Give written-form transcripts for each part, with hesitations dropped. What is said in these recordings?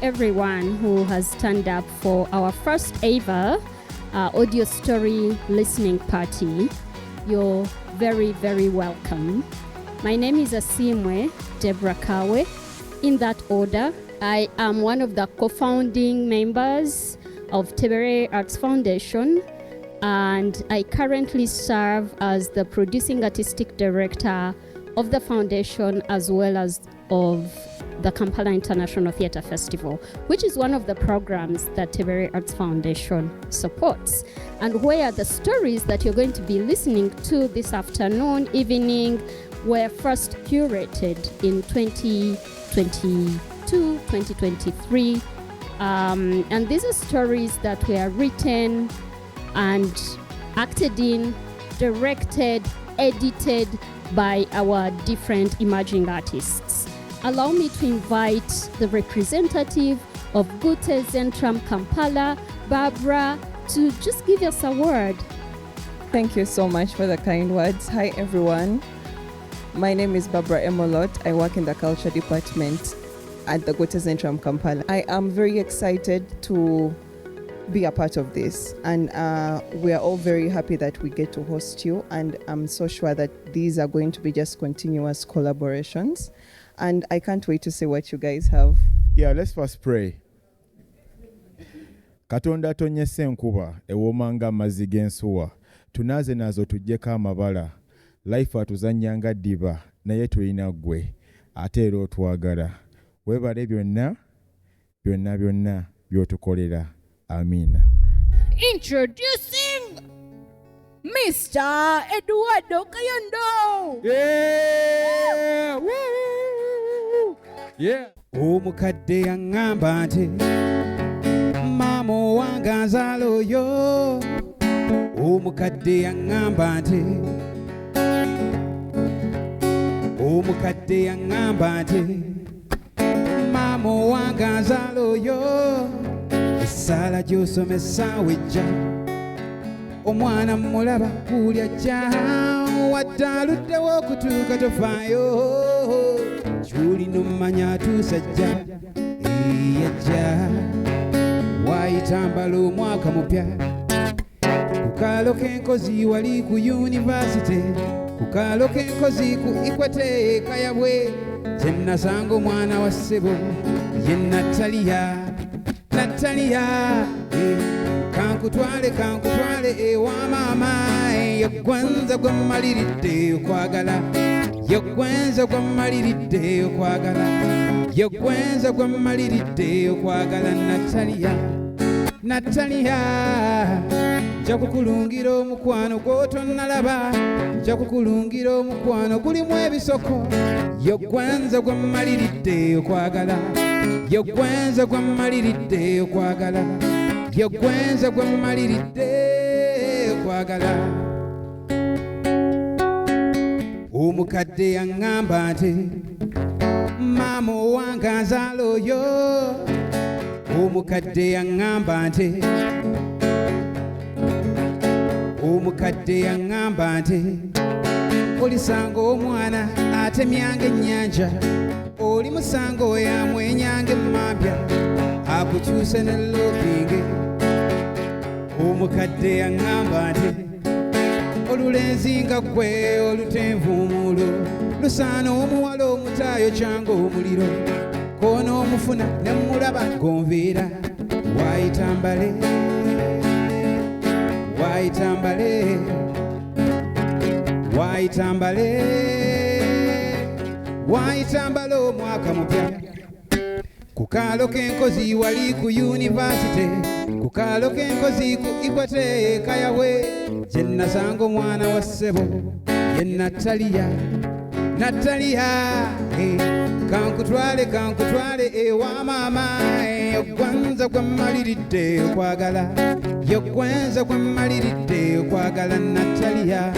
everyone who has turned up for our first ever audio story listening party. You're very, very welcome. My name is Asimwe Debrakawe. In that order, I am one of the co-founding members of Tebere Arts Foundation, and I currently serve as the producing artistic director of the foundation as well as of the Kampala International Theatre Festival, which is one of the programs that Tebere Arts Foundation supports, and where the stories that you're going to be listening to this afternoon, evening, were first curated in 2022, 2023. And these are stories that were written and acted in, directed, edited by our different emerging artists. Allow me to invite the representative of Goethe Zentrum Kampala, Barbara, to just give us a word. Thank you so much for the kind words. Hi everyone. My name is Barbara Emolot. I work in the culture department at the Goethe Zentrum Kampala. I am very excited to be a part of this, and we are all very happy that we get to host you, and I'm so sure that these are going to be just continuous collaborations, and I can't wait to see what you guys have. Yeah, let's first pray. Katonda tonyese enkuba ewomanga amazzi g'ensuwa, tunaaze nazo tuggyeko amabala, life atuzannyanga ddiba naye tulina ggwe ate era otwagala. Weebale byonna by'otukolera. Amen. Introducing Mr. Eduardo Kayando. Yeah! Woo! Yeah! Omukadde yaŋŋamba nti maama owange anzaala oyo. Omukadde yaŋŋamba nti maama owange anzaala oyo. Essaala gy'osomesa wejja omwana mulaba buli ajja wadde aluddewo okutuuka tofaayo ky'olina omumanya atuusa ajja yajja waayitambala omwaka mupya ku kaalo k'enkozi wali ku yunivasite ku kaalo k'enkozi ku ikwete kayabwe kye nasanga omwana wa ssebo ye Natalia, kankutwale ewa maama, yegwenza gwe mmaliridde okwagala, yegwenza gwe mmaliridde okwagala, Natalia, nja kukulungira omukwano gw'otonnalaba, nja kukulungira omukwano gulimu ebisoko, yegwenza gwe mmaliridde okwagala. Yegwenza gwe mmaliridde okwagala. Omukadde yaŋŋamba nti maama owange anzaala oyo. Omukadde yaŋŋamba nti olisanga omwana atemyanga ennyanja, oli musango oyo amwenyanga emmambya akukyuse ne loopinge. Omukadde yaŋŋamba nti olulenzi nga ggwe olutenvuumuulo lusaana omuwala omutaayo kyanga omuliro koonoomufuna ne mulaba gonviira waayitambala omwaka mupya ku kaalo k'enkozi wali ku yunivasite ku kaalo k'enkozi ku ikwete kayawe gye nasanga omwana wa ssebo ye Natalia, kankutwale ewa maama, yegwenza gwe mmaliridde okwagala, Natalia,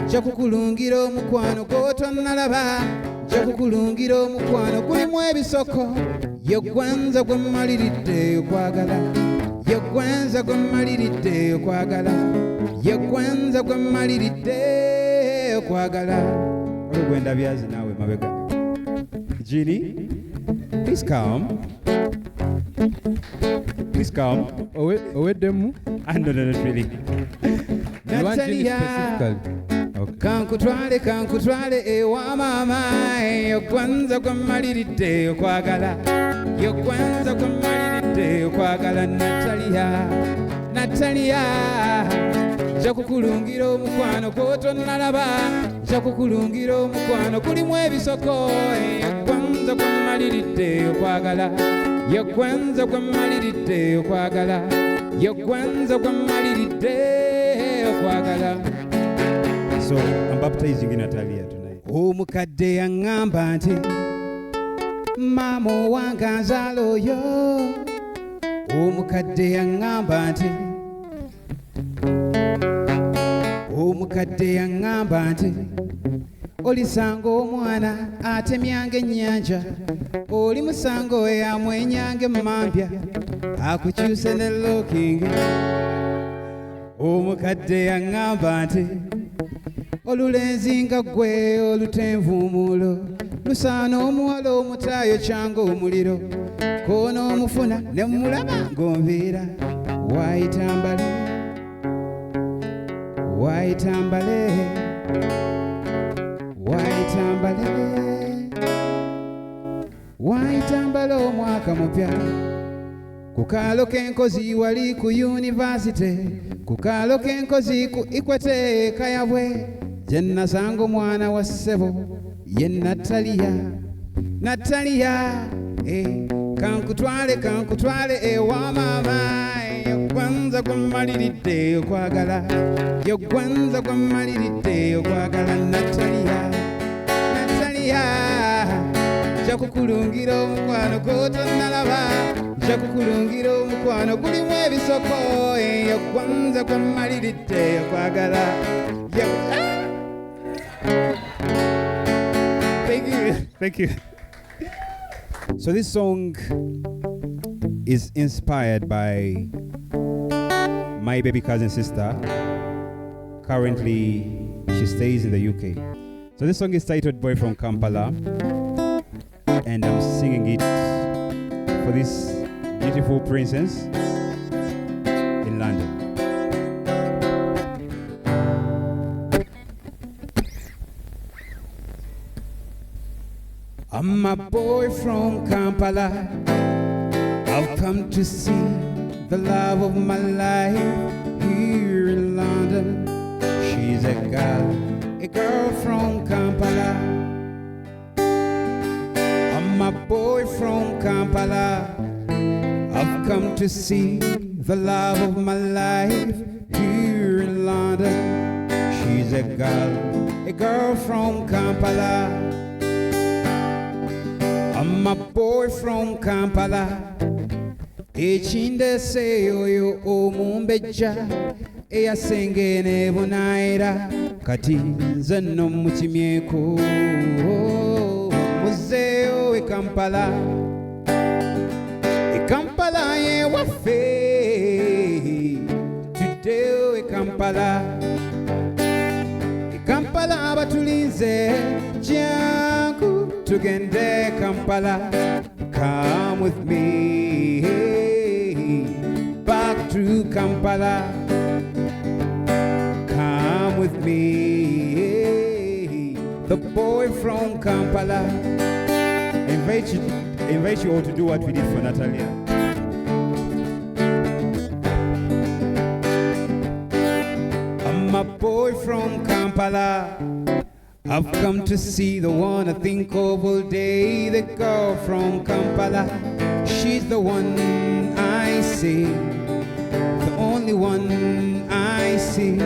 nja kukulungira omukwano gw'otonnalaba, nja kukulungira omukwano gulimu ebisoko, yegwenza gwe mmaliridde okwagala, Olugwenda byazi naawe mabega. Jini Please come. Please come. Oweddemu? No, not really. You want any Natalia. specifically? Okay. Kankutwale ewa mama yokwanza kwa maliride okwagala yokwanza kwa maliride okwagala Natalia nja kukulungira omukwano gw'otonnalaba nja kukulungira omukwano gulimu ebisoko yokwanza kwa maliride okwagala yokwanza kwa maliride okwagala yokwanza kwa maliride okwagala. So I'm baptizing Natalia tonight. Omukadde yaŋŋamba nti maama owange anzaala oyo. Omukadde yaŋŋamba nti omukadde yaŋŋamba nti olisanga omwana atemyanga ennyanja oli musango we amwenyanga emmambya akukyuse ne lookingi. Omukadde yaŋŋamba nti olulenzi nga ggwe olutenvuumuulo lusaana omuwala omutaayo kyanga omuliro koonoomufuna ne mulaba ng'onviira waayitambale waayitambale waayitambale waayitambale omwaka mupya ku kaalo k'enkozi wali ku yunivasite ku kaalo k'enkozi ku ikwete kayabwe gye nasanga omwana wa ssebo ye Natalia kankutwale ewa maama yogwanza kwa maliridde okwagala yogwanza kwa maliridde okwagala Natalia nja kukulungira omukwano gw'otonnalaba nja kukulungira omukwano gulimu ebisoko yogwanza kwa maliridde okwagala. Thank you. So this song is inspired by my baby cousin sister. Currently, she stays in the UK. So this song is titled Boy from Kampala, and I'm singing it for this beautiful princess in London. I'm a boy from Kampala. I've come to see the love of my life here in London. She's a girl from Kampala. I'm a boy from Kampala. I've come to see the love of my life here in London. She's a girl from Kampala. I'm a boy from Kampala. Echinde seyoyo omumbeja eyasengene bunaira kati nze nno mukimyeko muzeeyo e Kampala ye waffe tuddeyo e Kampala batulinze jangu tugende Kampala. Come with me back to Kampala. Come with me, the boy from Kampala. I invite you all to do what we did for Natalia. I'm a boy from Kampala. I've come to see the one I think of all day, the girl from Kampala. She's the one I see, the only one I see.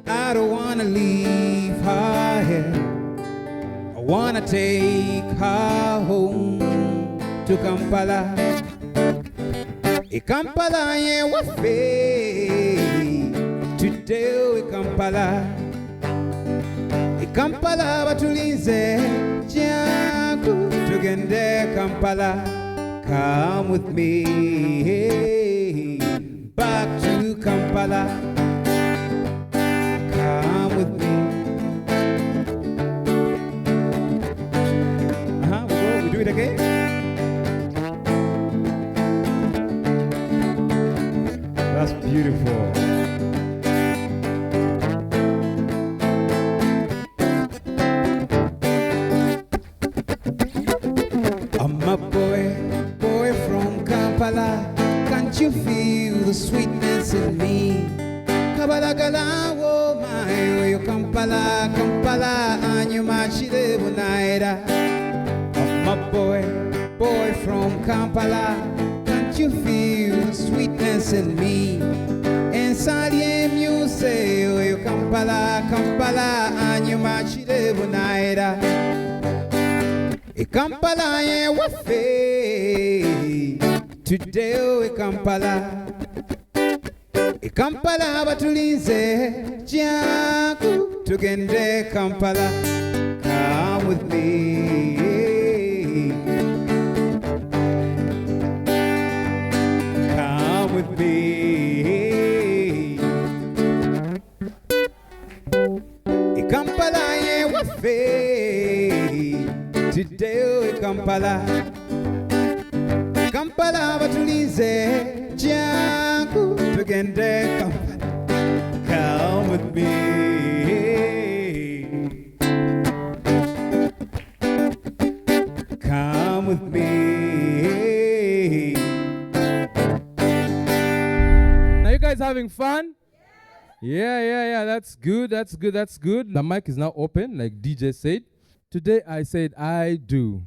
I don't wanna leave her here. I wanna take her home to Kampala. Kampala ye waffe today we Kampala. Kampala batulinze jangu tugende Kampala. Come with me back to Kampala. Come with me. We do it again. That's beautiful. I'm a boy from Kampala. Can't you feel the sweetness in me? Kabalagala, oh my, oh Kampala, Kampala, and you machide bunaira. I'm a boy from Kampala. Can't you feel the sweetness in me? And Saliem, you say, oh you Kampala, Kampala, and you machide bunaira. E Kampala, yeah, wafe. Today, oh Kampala. E Kampala batulinze jangu tugende Kampala. Come with me. Come with me. E Kampala ye wafe. Today e Kampala. Kampala batulinze jangu tugende Kampala. Come with me. Come with me. Now you guys having fun? Yeah. That's good. The mic is now open, like DJ said. Today I said I do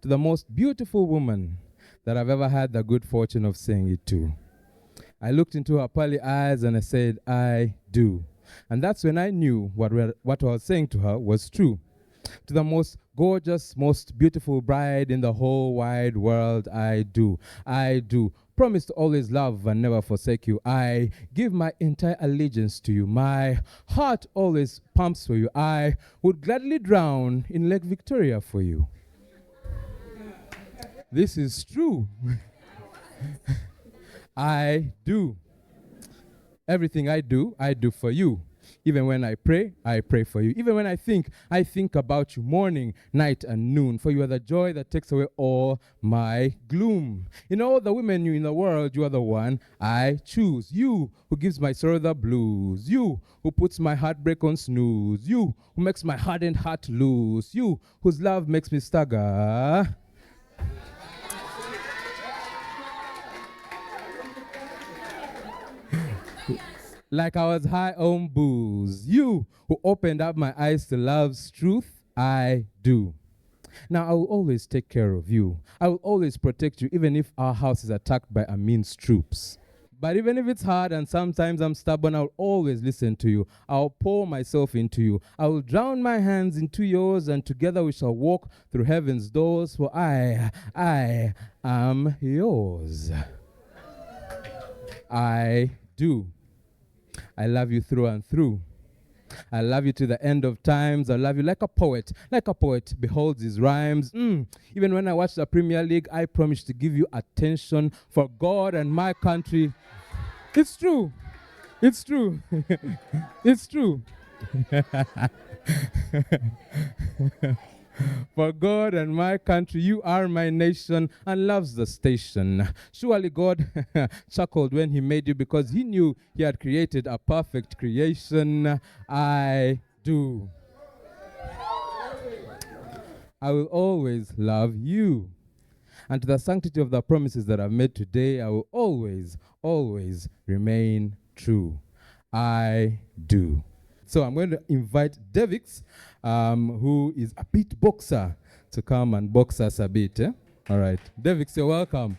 to the most beautiful woman that I've ever had the good fortune of saying it to. I looked into her pearly eyes and I said, I do. And that's when I knew what I was saying to her was true. To the most gorgeous, most beautiful bride in the whole wide world, I do. I do. Promise to always love and never forsake you. I give my entire allegiance to you. My heart always pumps for you. I would gladly drown in Lake Victoria for you. This is true. I do. Everything I do for you. Even when I pray for you. Even when I think about you morning, night, and noon. For you are the joy that takes away all my gloom. In all the women in the world, you are the one I choose. You who gives my sorrow the blues. You who puts my heartbreak on snooze. You who makes my hardened heart loose. You whose love makes me stagger. Like I was high on booze. You who opened up my eyes to love's truth, I do. Now I will always take care of you. I will always protect you, even if our house is attacked by Amin's troops. But even if it's hard and sometimes I'm stubborn, I'll always listen to you. I'll pour myself into you. I will drown my hands into yours, and together we shall walk through heaven's doors, for I am yours. I do. I love you through and through. I love you to the end of times. I love you like a poet beholds his rhymes. Even when I watch the Premier League, I promise to give you attention for God and my country. It's true. It's true. It's true. For God and my country, you are my nation, and loves the station. Surely God chuckled when he made you, because he knew he had created a perfect creation. I do. I will always love you. And to the sanctity of the promises that I've made today, I will always, always remain true. I do. So I'm going to invite Devix, who is a beatboxer, to come and box us a bit. All right. Devix, you're welcome.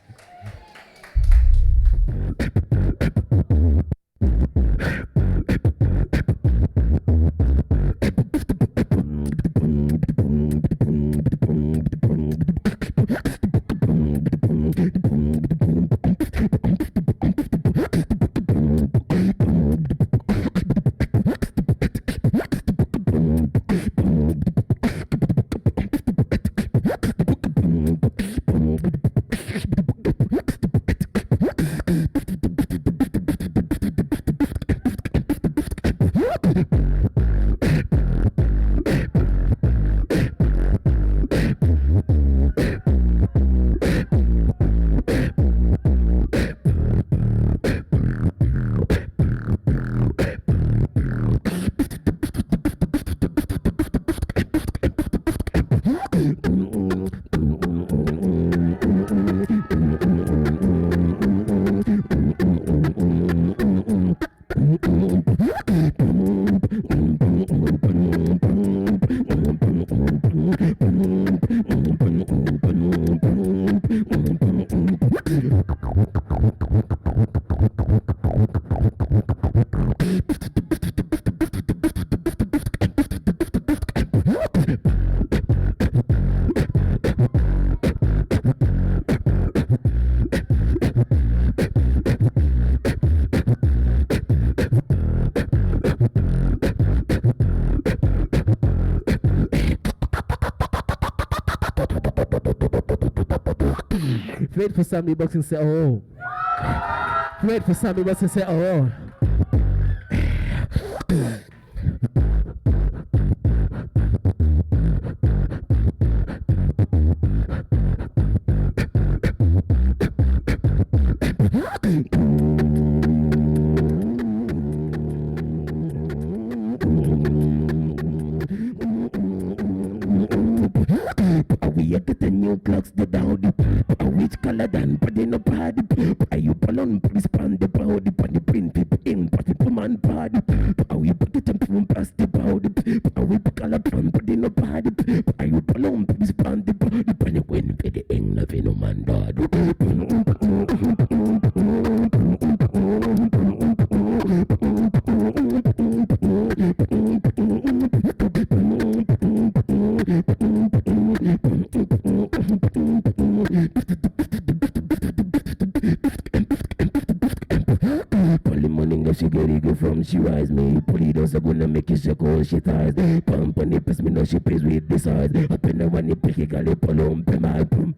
Wait for Sammy Box and say, oh. Wait for Sammy Box and say, oh. We get the new clocks, the dowdy. Which color than put in a party? Are you balloon, please pan the body, pan the print people in, party man party. Are we put it and past the body? Are we color pan, put in a party? Are you balloon, please pan the body, pan the win for the ing, nothing no man dad. She get it from she rise me. Put also gonna make you shake all she ties. Company press me no she pays with the size. Up in the one you pick a galley palom pe my pum.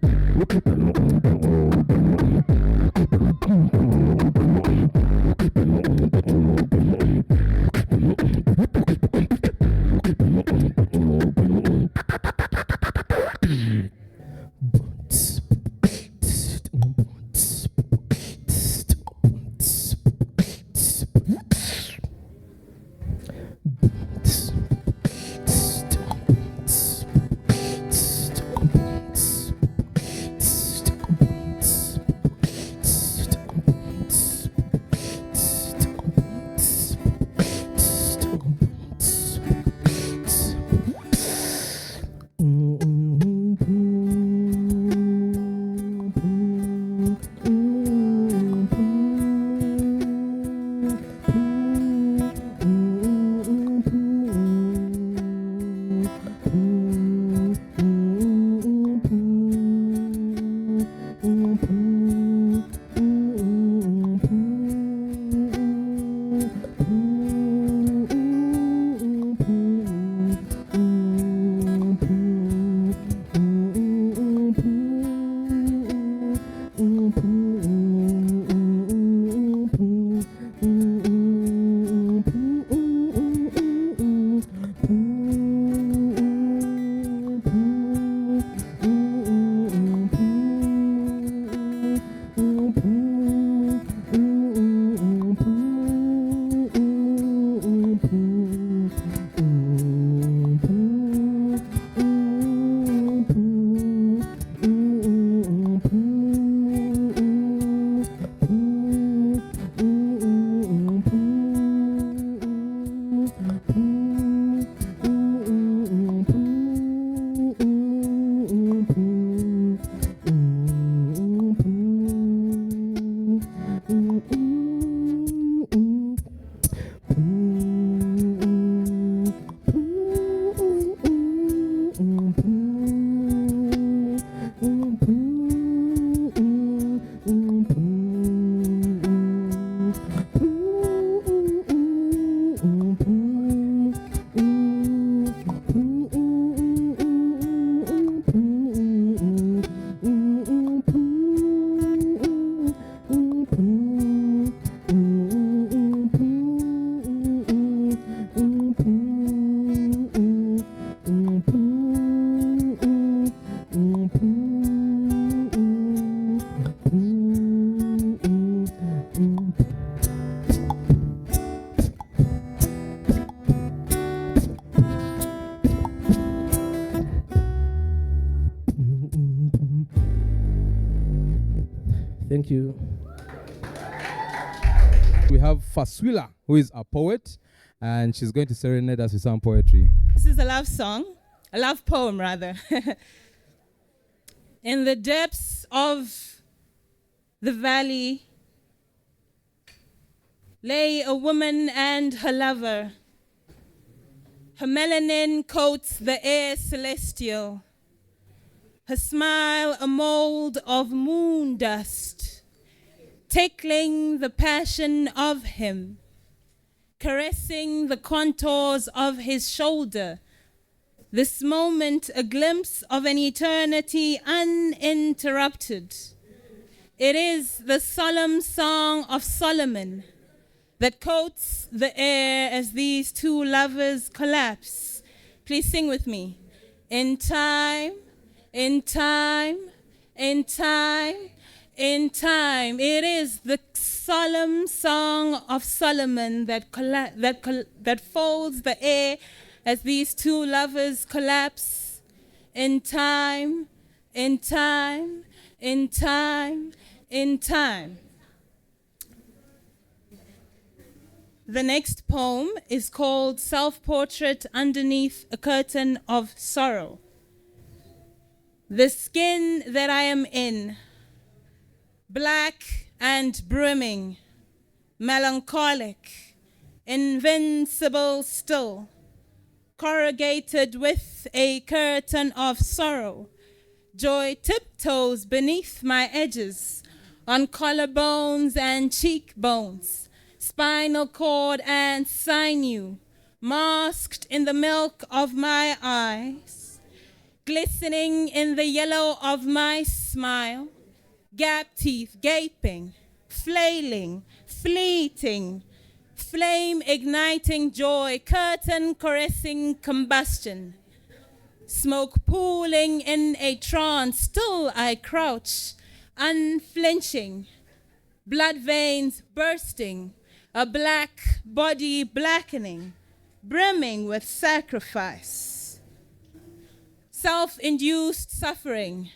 Thank you. We have Faswila, who is a poet, and she's going to serenade us with some poetry. This is a love song, a love poem rather. In the depths of the valley lay a woman and her lover. Her melanin coats the air celestial. Her smile a mold of moon dust, tickling the passion of him, caressing the contours of his shoulder. This moment a glimpse of an eternity uninterrupted. It is the solemn song of Solomon that coats the air as these two lovers collapse. Please sing with me. In time, in time, in time, in time. It is the solemn song of Solomon that folds the air as these two lovers collapse. In time, in time, in time, in time. The next poem is called Self-Portrait Underneath a Curtain of Sorrow. The skin that I am in, black and brimming, melancholic, invincible still, corrugated with a curtain of sorrow. Joy tiptoes beneath my edges, on collarbones and cheekbones, spinal cord and sinew, masked in the milk of my eyes, glistening in the yellow of my smile, gap teeth gaping, flailing, fleeting, flame igniting joy, curtain caressing combustion, smoke pooling in a trance. Still I crouch, unflinching, blood veins bursting, a black body blackening, brimming with sacrifice, self-induced suffering,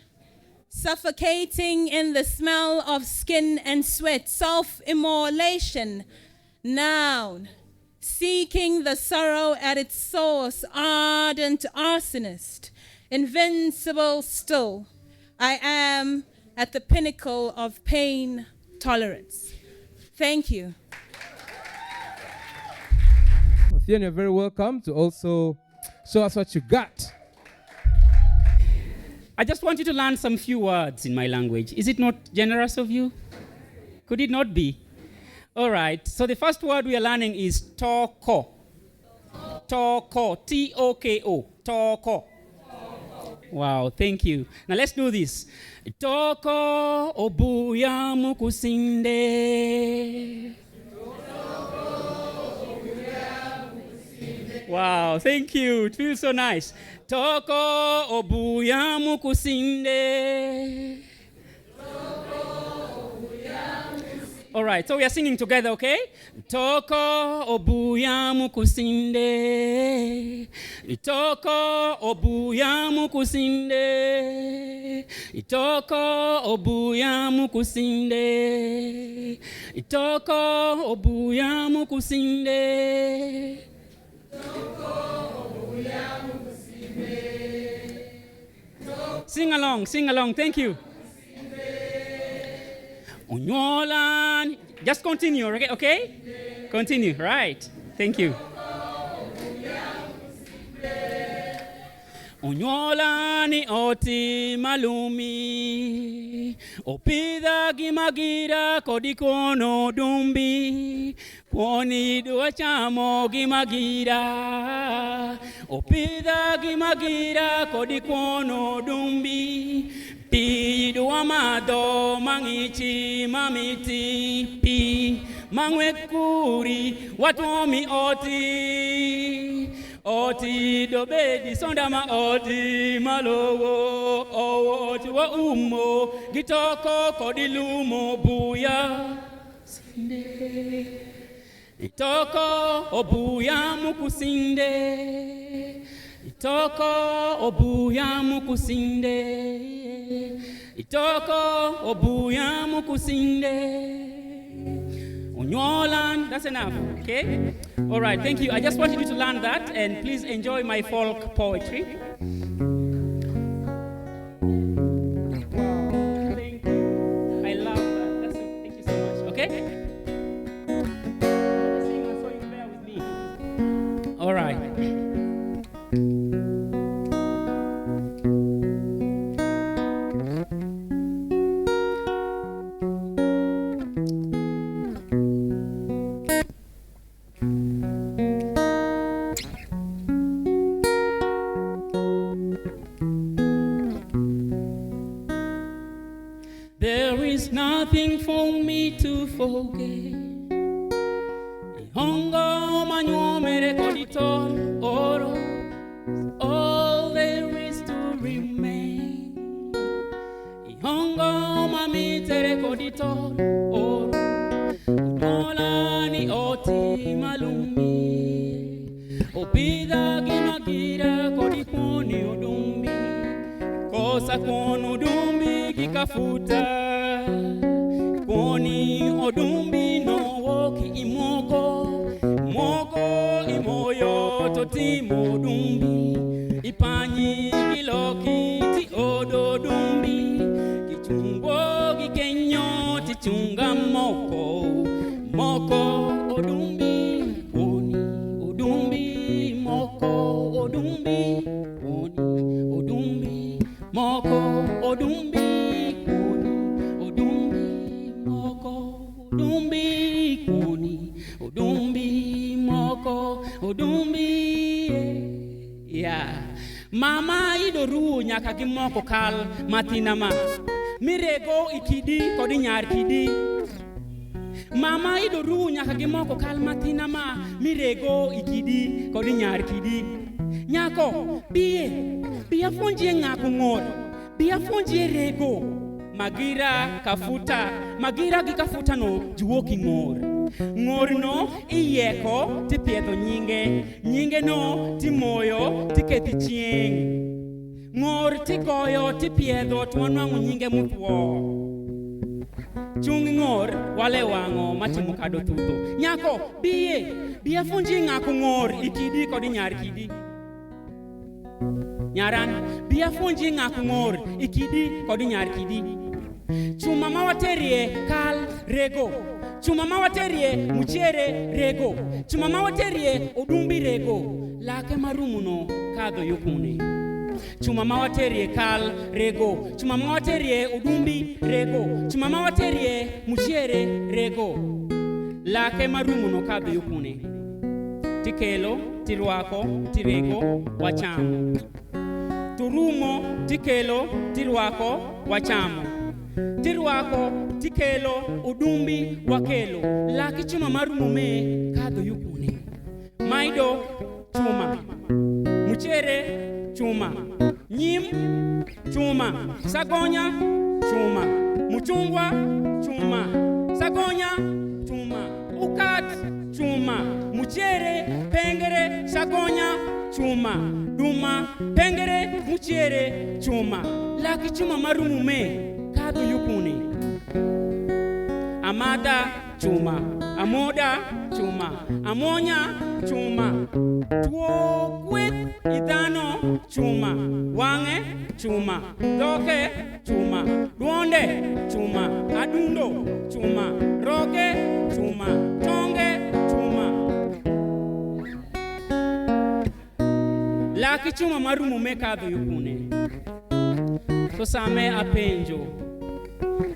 suffocating in the smell of skin and sweat, self-immolation, noun, seeking the sorrow at its source, ardent arsonist, invincible still. I am at the pinnacle of pain tolerance. Thank you. Then you're very welcome to also show us what you got. I just want you to learn some few words in my language. Is it not generous of you? Could it not be? All right, so the first word we are learning is toko. Toko, T-O-K-O, toko. Wow, thank you. Now let's do this. Toko obuya mukusinde. Wow, thank you. It feels so nice. Toko obuya mukusinde. All right, so we are singing together, okay? Toko obuya mukusinde. Toko obuya mukusinde. Toko obuya mukusinde. Toko obuya mukusinde. Sing along, thank you. Unyolan, just continue, okay? Continue, right, thank you. Unyolani oti malumi, opida gimagira kodikono dumbi, poni duachamo gimagira, opida gimagira kodikono dumbi, pi duamado mangichi mamiti, pi mangwekuri watomi oti. Oti dobedi sondama oti malowo oti wa umo gitoko kodilumo buya sinde itoko obuya mukusinde itoko obuya mukusinde itoko obuya mukusinde Onyolan, that's enough, okay? All right, thank you. I just wanted you to learn that, and please enjoy my folk poetry. Wow, thank you. I love that. Thank you so much, okay? So you bear with me. All right. There is nothing for me to forget. Ihongo manyomere koditor oro. All there is to remain. Ihongo mamitere koditor oro. Olani oti malumi. Opida gimagira kodiponi odumbi. Kosa kono dumbi kikafuta. Koni odumbi no woki imoko. Moko imoyo totimo dumbi. Ipanyi kiloki ti odo dumbi. Kichungo kikenyo ti chunga moko. Moko odumbi. Koni odumbi. Moko odumbi. Koni odumbi. Moko odumbi. Koni odumbi. Moko odumbi. Koni odumbi. Moko odumbi. Yeah. Mama idoru nyaka gi moko kal matina ma. Mirego ikidi kodi nyar kidi. Mama idoru nyaka gi moko kal matina ma. Mirego ikidi kodi nyar kidi. Nyako biye funje ngako ngor. Biya funje rego. Magira kafuta. Magira gi kafuta no juoki ngor. Ngor no iyeko ti piedho nyinge. Nyinge no ti moyo ti kethi chieng. Ngor ti goyo ti piedho twanwango nyinge mutwo. Chung ngor wale wango matimo kado tuto. Nyako biya funje ngako ngor ikidi kodi nyar kidi. Nyaran biya funje ngako ngor ikidi kodi nyar kidi. Chuma mawaterie kal rego. Chuma mawaterie muchere rego. Chuma mawaterie odumbi rego. Lake marumuno kadho yukune. Chuma mawaterie kal rego. Chuma mawaterie odumbi rego. Chuma mawaterie muchere rego. Lake marumuno kadho yukune. Tikelo, tirwako, tirego, wachamo. Turumo, tikelo, tirwako, wachamo. Tirwako, tikelo, udumbi, wakelo. Laki chuma marumo me, kadho yukune. Maido, chuma. Muchere, chuma. Nyim, chuma. Sagonya, chuma. Muchungwa, chuma. Sagonya, chuma. Ukat, chuma. Muchere, pengere, sagonya, chuma. Duma, pengere, muchere, chuma. Laki chuma marumo me, kadho yukune. Amada, chuma. Amoda, chuma. Amonya, chuma. Tuo kwet, idano, chuma. Wange, chuma. Doke, chuma. Duonde, chuma. Adundo, chuma. Roge, chuma. Tonge, chuma. Laki chuma marumo me kadho yukune. So same apenjo.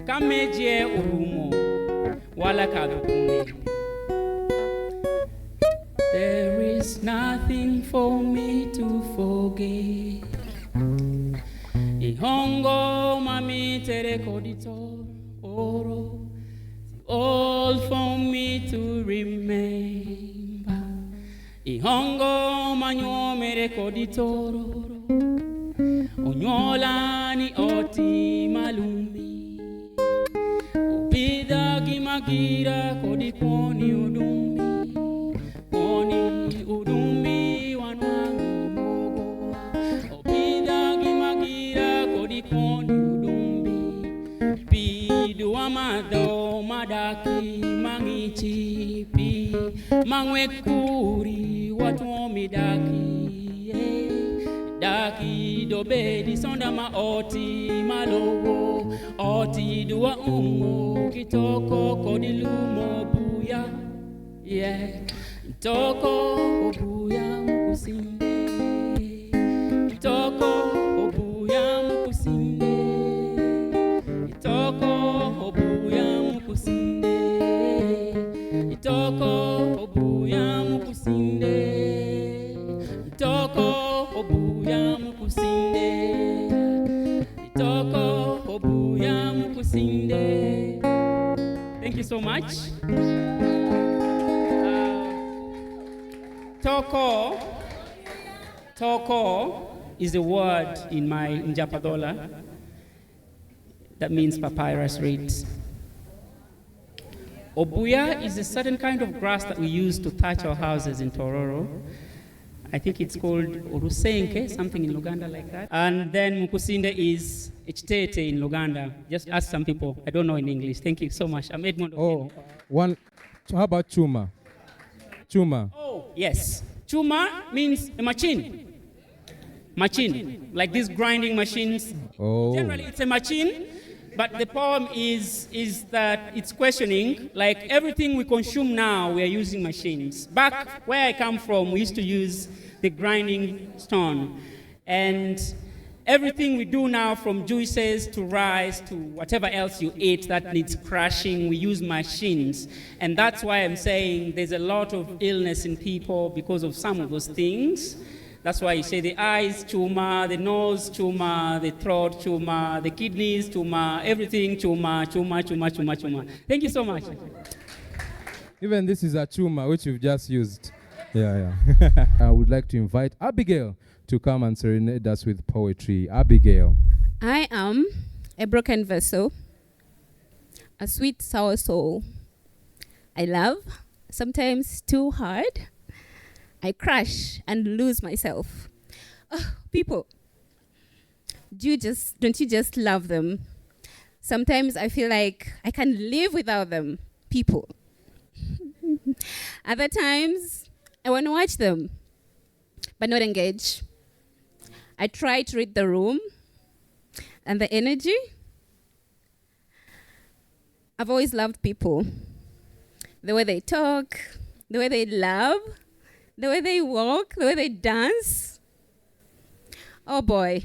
Kameje urumo. Wala kadho kune. There is nothing for me to forget. Ihongo mami tere koditor oro. All for me to remember. Ihongo manyo mere koditor oro. Onyola ni oti malumi. Opida gimagira kodiponi udumbi. Oni udumbi wanwangu mogo. Opida gimagira kodiponi udumbi. Pidu amado madaki mangichi. Bambi, Mangwe Kuri, what want me daki, daki dobedi sonda ma oti malowo, oti dua kitoko kodilumo buya, toko obuya mukusinde, toko obuya mukusinde, toko obuya mukusinde, toko obuya mukusinde, toko obuya mukusinde, toko obuya mukusinde. Thank you so much. Toko is a word in my Njapadola that means papyrus reeds. Obuya is a certain kind of grass that we use to thatch our houses in Tororo. I think it's called Urusenke, something in Uganda like that. And then Mukusinde is Ichitete in Luganda. Just ask some people. I don't know in English. Thank you so much. I'm Edmund. Oh, one. How about Chuma? Chuma. Oh, yes. Chuma means a machine. Machine, like these grinding machines. Oh. Generally, it's a machine, but the poem is that it's questioning, like everything we consume now, we are using machines. Back where I come from, we used to use the grinding stone. And everything we do now, from juices to rice to whatever else you eat that needs crushing, we use machines. And that's why I'm saying there's a lot of illness in people because of some of those things. That's why you say the eyes, chuma, the nose, chuma, the throat, chuma, the kidneys, chuma, everything, chuma, chuma, chuma, chuma, chuma. Thank you so much. Even this is a chuma, which you've just used. Yeah. I would like to invite Abigail to come and serenade us with poetry. Abigail. I am a broken vessel, a sweet, sour soul. I love, sometimes too hard. I crash and lose myself. Oh, people, don't you just love them? Sometimes I feel like I can't live without them, people. Other times, I want to watch them, but not engage. I try to read the room and the energy. I've always loved people. The way they talk, the way they laugh, the way they walk, the way they dance. Oh boy,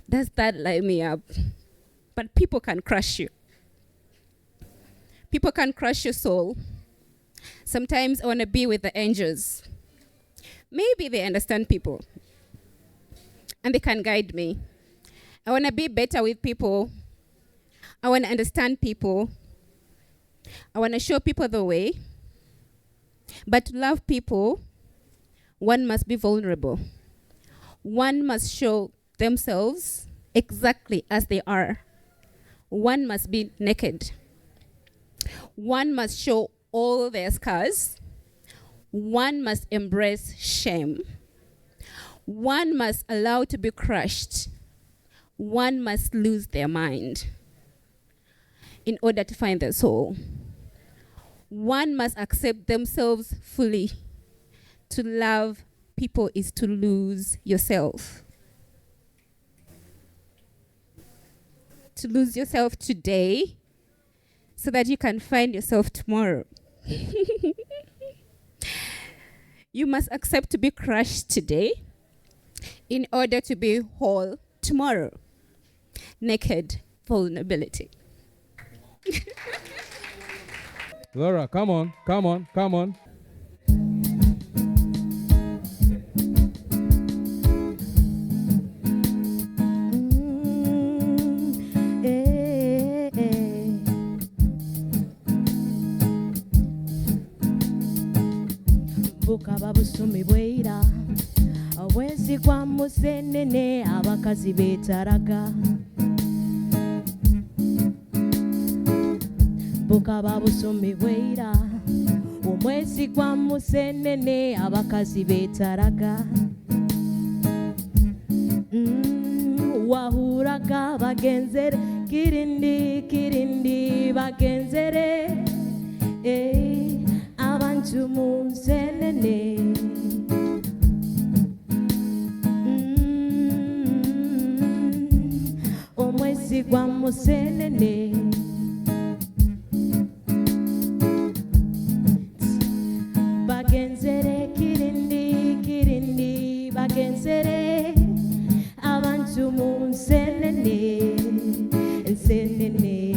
does that light me up. But people can crush you. People can crush your soul. Sometimes I want to be with the angels. Maybe they understand people and they can guide me. I want to be better with people. I want to understand people. I want to show people the way. But to love people, one must be vulnerable. One must show themselves exactly as they are. One must be naked. One must show all their scars. One must embrace shame. One must allow to be crushed. One must lose their mind in order to find their soul. One must accept themselves fully. To love people is to lose yourself. To lose yourself today so that you can find yourself tomorrow. You must accept to be crushed today in order to be whole tomorrow. Naked vulnerability. Laura, come on. Bukaba busumi bweira obwensi kwa musenene abakazi betaraga bukaba busumi bweira omwesi kwa musenene abakazi betaraga wahuraga bagenzere kirindi bagenzere abantu mu nsenene. Omwezi gwa musenene. Bagenzere kirindi kirindi bagenzere abantu mu nsenene nsenene.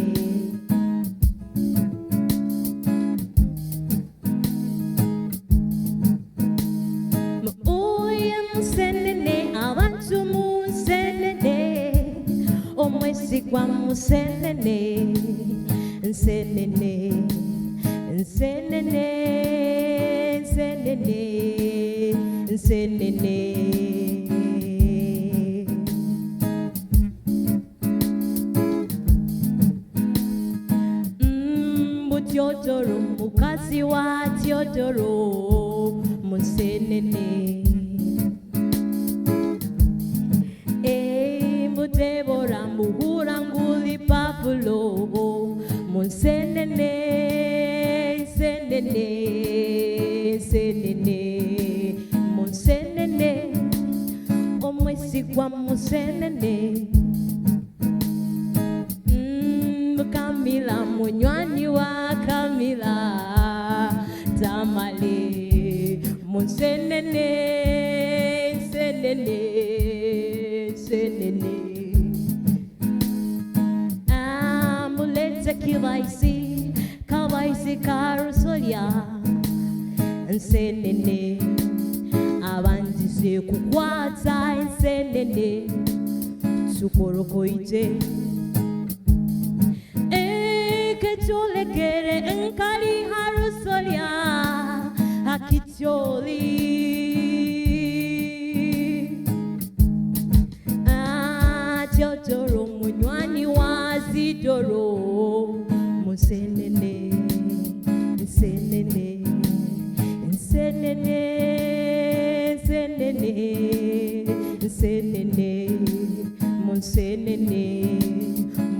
Uye nsenene abantu mu nsenene. Omwezi gwa musenene nsenene nsenene nsenene nsenene. Teodoro mukazi wa Teodoro musenene. Mutebora muhura nguli papulo musenene senene senene musenene. Omwezi gwa musenene. Kamila munywani wa Kamila tamale musenene senene senene. Amulete kivaisi kavaisi karusolya nsenene. Abandise kukwata nsenene sukorokoite. Ketolekere enkali harusolya akitioli. Teodoro munywani wa Zidoro musenene nsenene nsenene nsenene nsenene musenene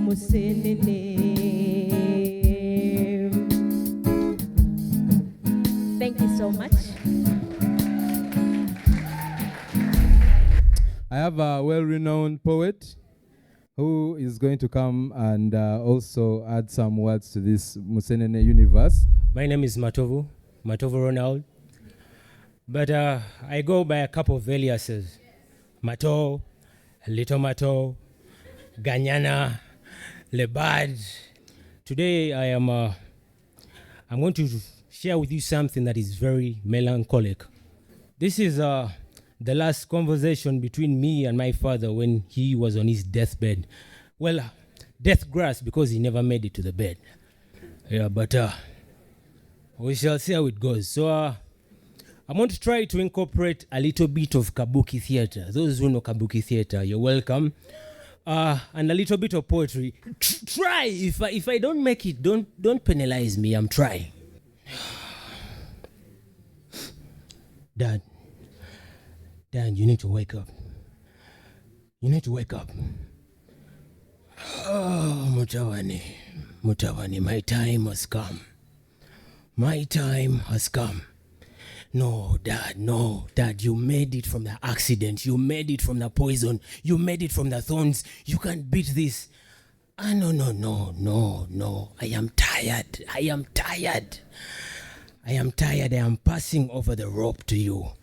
musenene. Thank you so much. I have a well-renowned poet who is going to come and also add some words to this Musenene universe. My name is Matovu Ronald. But I go by a couple of aliases. Mato, Little Mato, Ganyana, Lebad. Today I'm going to share with you something that is very melancholic. This is the last conversation between me and my father when he was on his deathbed. Well, death grass because he never made it to the bed. Yeah, but we shall see how it goes. So I'm going to try to incorporate a little bit of Kabuki theater. Those who know Kabuki theater, you're welcome. And a little bit of poetry. Try. If I don't make it, don't penalize me. I'm trying. Dad, you need to wake up. You need to wake up. Oh, Mutawani, my time has come. My time has come. No, Dad, you made it from the accident. You made it from the poison. You made it from the thorns. You can't beat this. No. I am tired. I am passing over the rope to you.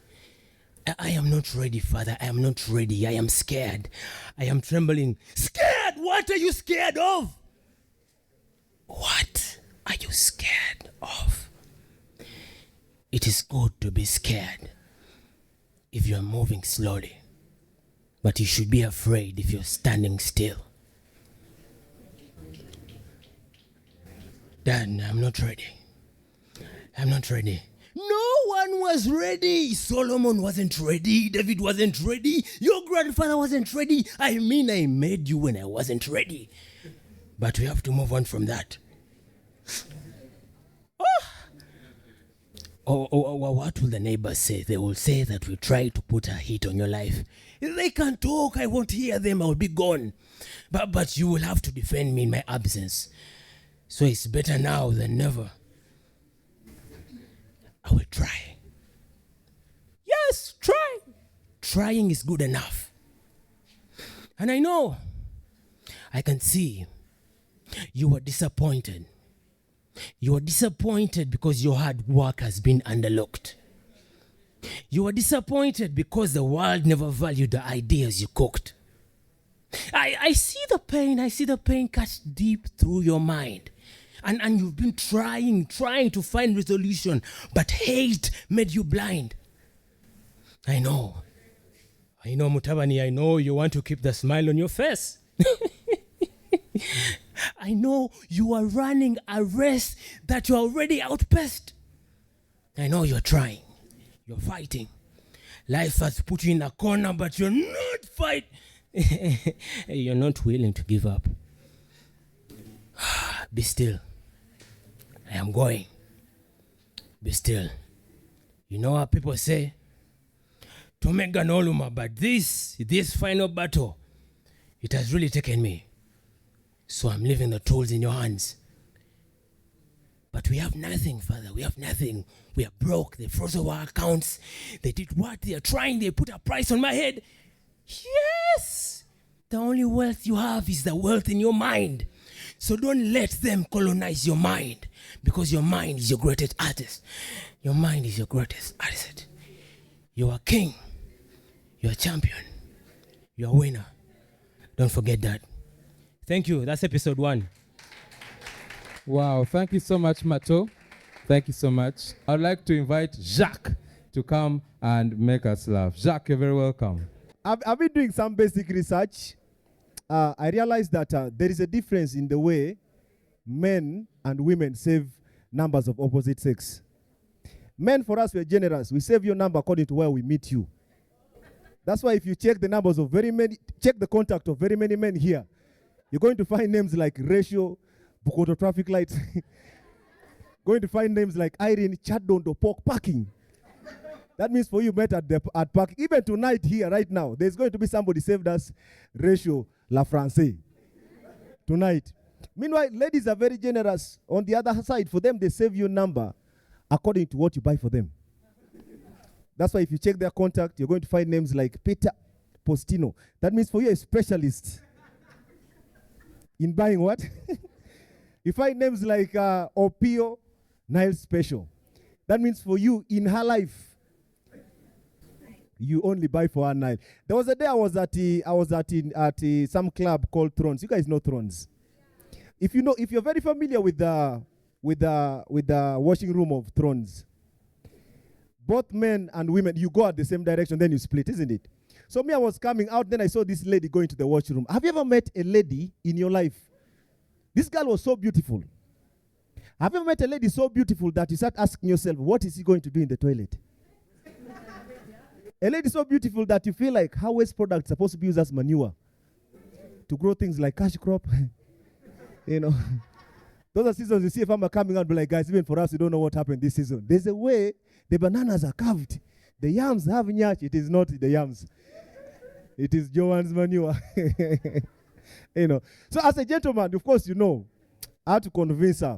I am not ready, Father. I am not ready. I am scared. I am trembling. Scared? What are you scared of? What are you scared of? It is good to be scared if you are moving slowly, but you should be afraid if you're standing still. Dad, I'm not ready. No one was ready. Solomon wasn't ready. David wasn't ready. Your grandfather wasn't ready. I mean, I made you when I wasn't ready. But we have to move on from that. What will the neighbors say? They will say that we try to put a hit on your life. If they can't talk, I won't hear them. I'll be gone. But you will have to defend me in my absence. So it's better now than never. I trying is good enough. And I know, I can see you are disappointed. You are disappointed because your hard work has been underlooked. You are disappointed because the world never valued the ideas you cooked. I see the pain cut deep through your mind. And you've been trying to find resolution, but hate made you blind. I know, Mutabani, I know you want to keep the smile on your face. I know you are running a race that you're already outpaced. I know you're trying. You're fighting. Life has put you in a corner, but you're not fighting. You're not willing to give up. Be still. I am going. Be still. You know what people say? Tomega noluma, but this final battle, it has really taken me. So I'm leaving the tools in your hands. But we have nothing, Father. We have nothing. We are broke. They froze our accounts. They did what? They are trying. They put a price on my head. Yes! The only wealth you have is the wealth in your mind. So don't let them colonize your mind, because your mind is your greatest artist. Your mind is your greatest asset. You are king. You are champion. You are winner. Don't forget that. Thank you. That's episode 1. Wow, thank you so much, Mato. Thank you so much. I'd like to invite Jacques to come and make us laugh. Jacques, you're very welcome. I've been doing some basic research. I realized that there is a difference in the way men and women save numbers of opposite sex. Men, for us, we're generous. We save your number according to where we meet you. That's why if you check the numbers of check the contact of very many men here, you're going to find names like Ratio, Bukoto Traffic Lights. Going to find names like Irene, Chadondo, Pork Parking. That means for you met at park. Even tonight here, right now, there's going to be somebody saved us Ratio La Francais. Tonight. Meanwhile, ladies are very generous. On the other side, for them, they save your number according to what you buy for them. That's why if you check their contact, you're going to find names like Peter Postino. That means for you, a specialist in buying what? You find names like Opio Nile Special. That means for you, in her life, you only buy for her Nile. There was a day I was at some club called Thrones. You guys know Thrones. If you're very familiar with the washing room of Thrones, both men and women, you go at the same direction, then you split, isn't it? So me, I was coming out, then I saw this lady going to the washroom. Have you ever met a lady in your life? This girl was so beautiful. Have you ever met a lady so beautiful that you start asking yourself, what is he going to do in the toilet? A lady so beautiful that you feel like her waste products are supposed to be used as manure to grow things like cash crop. You know, those are seasons you see a farmer coming out and be like, guys, even for us, we don't know what happened this season. There's a way the bananas are carved. The yams have nyach. It is not the yams. It is Joanne's manure. You know. So as a gentleman, of course, you know, I had to convince her.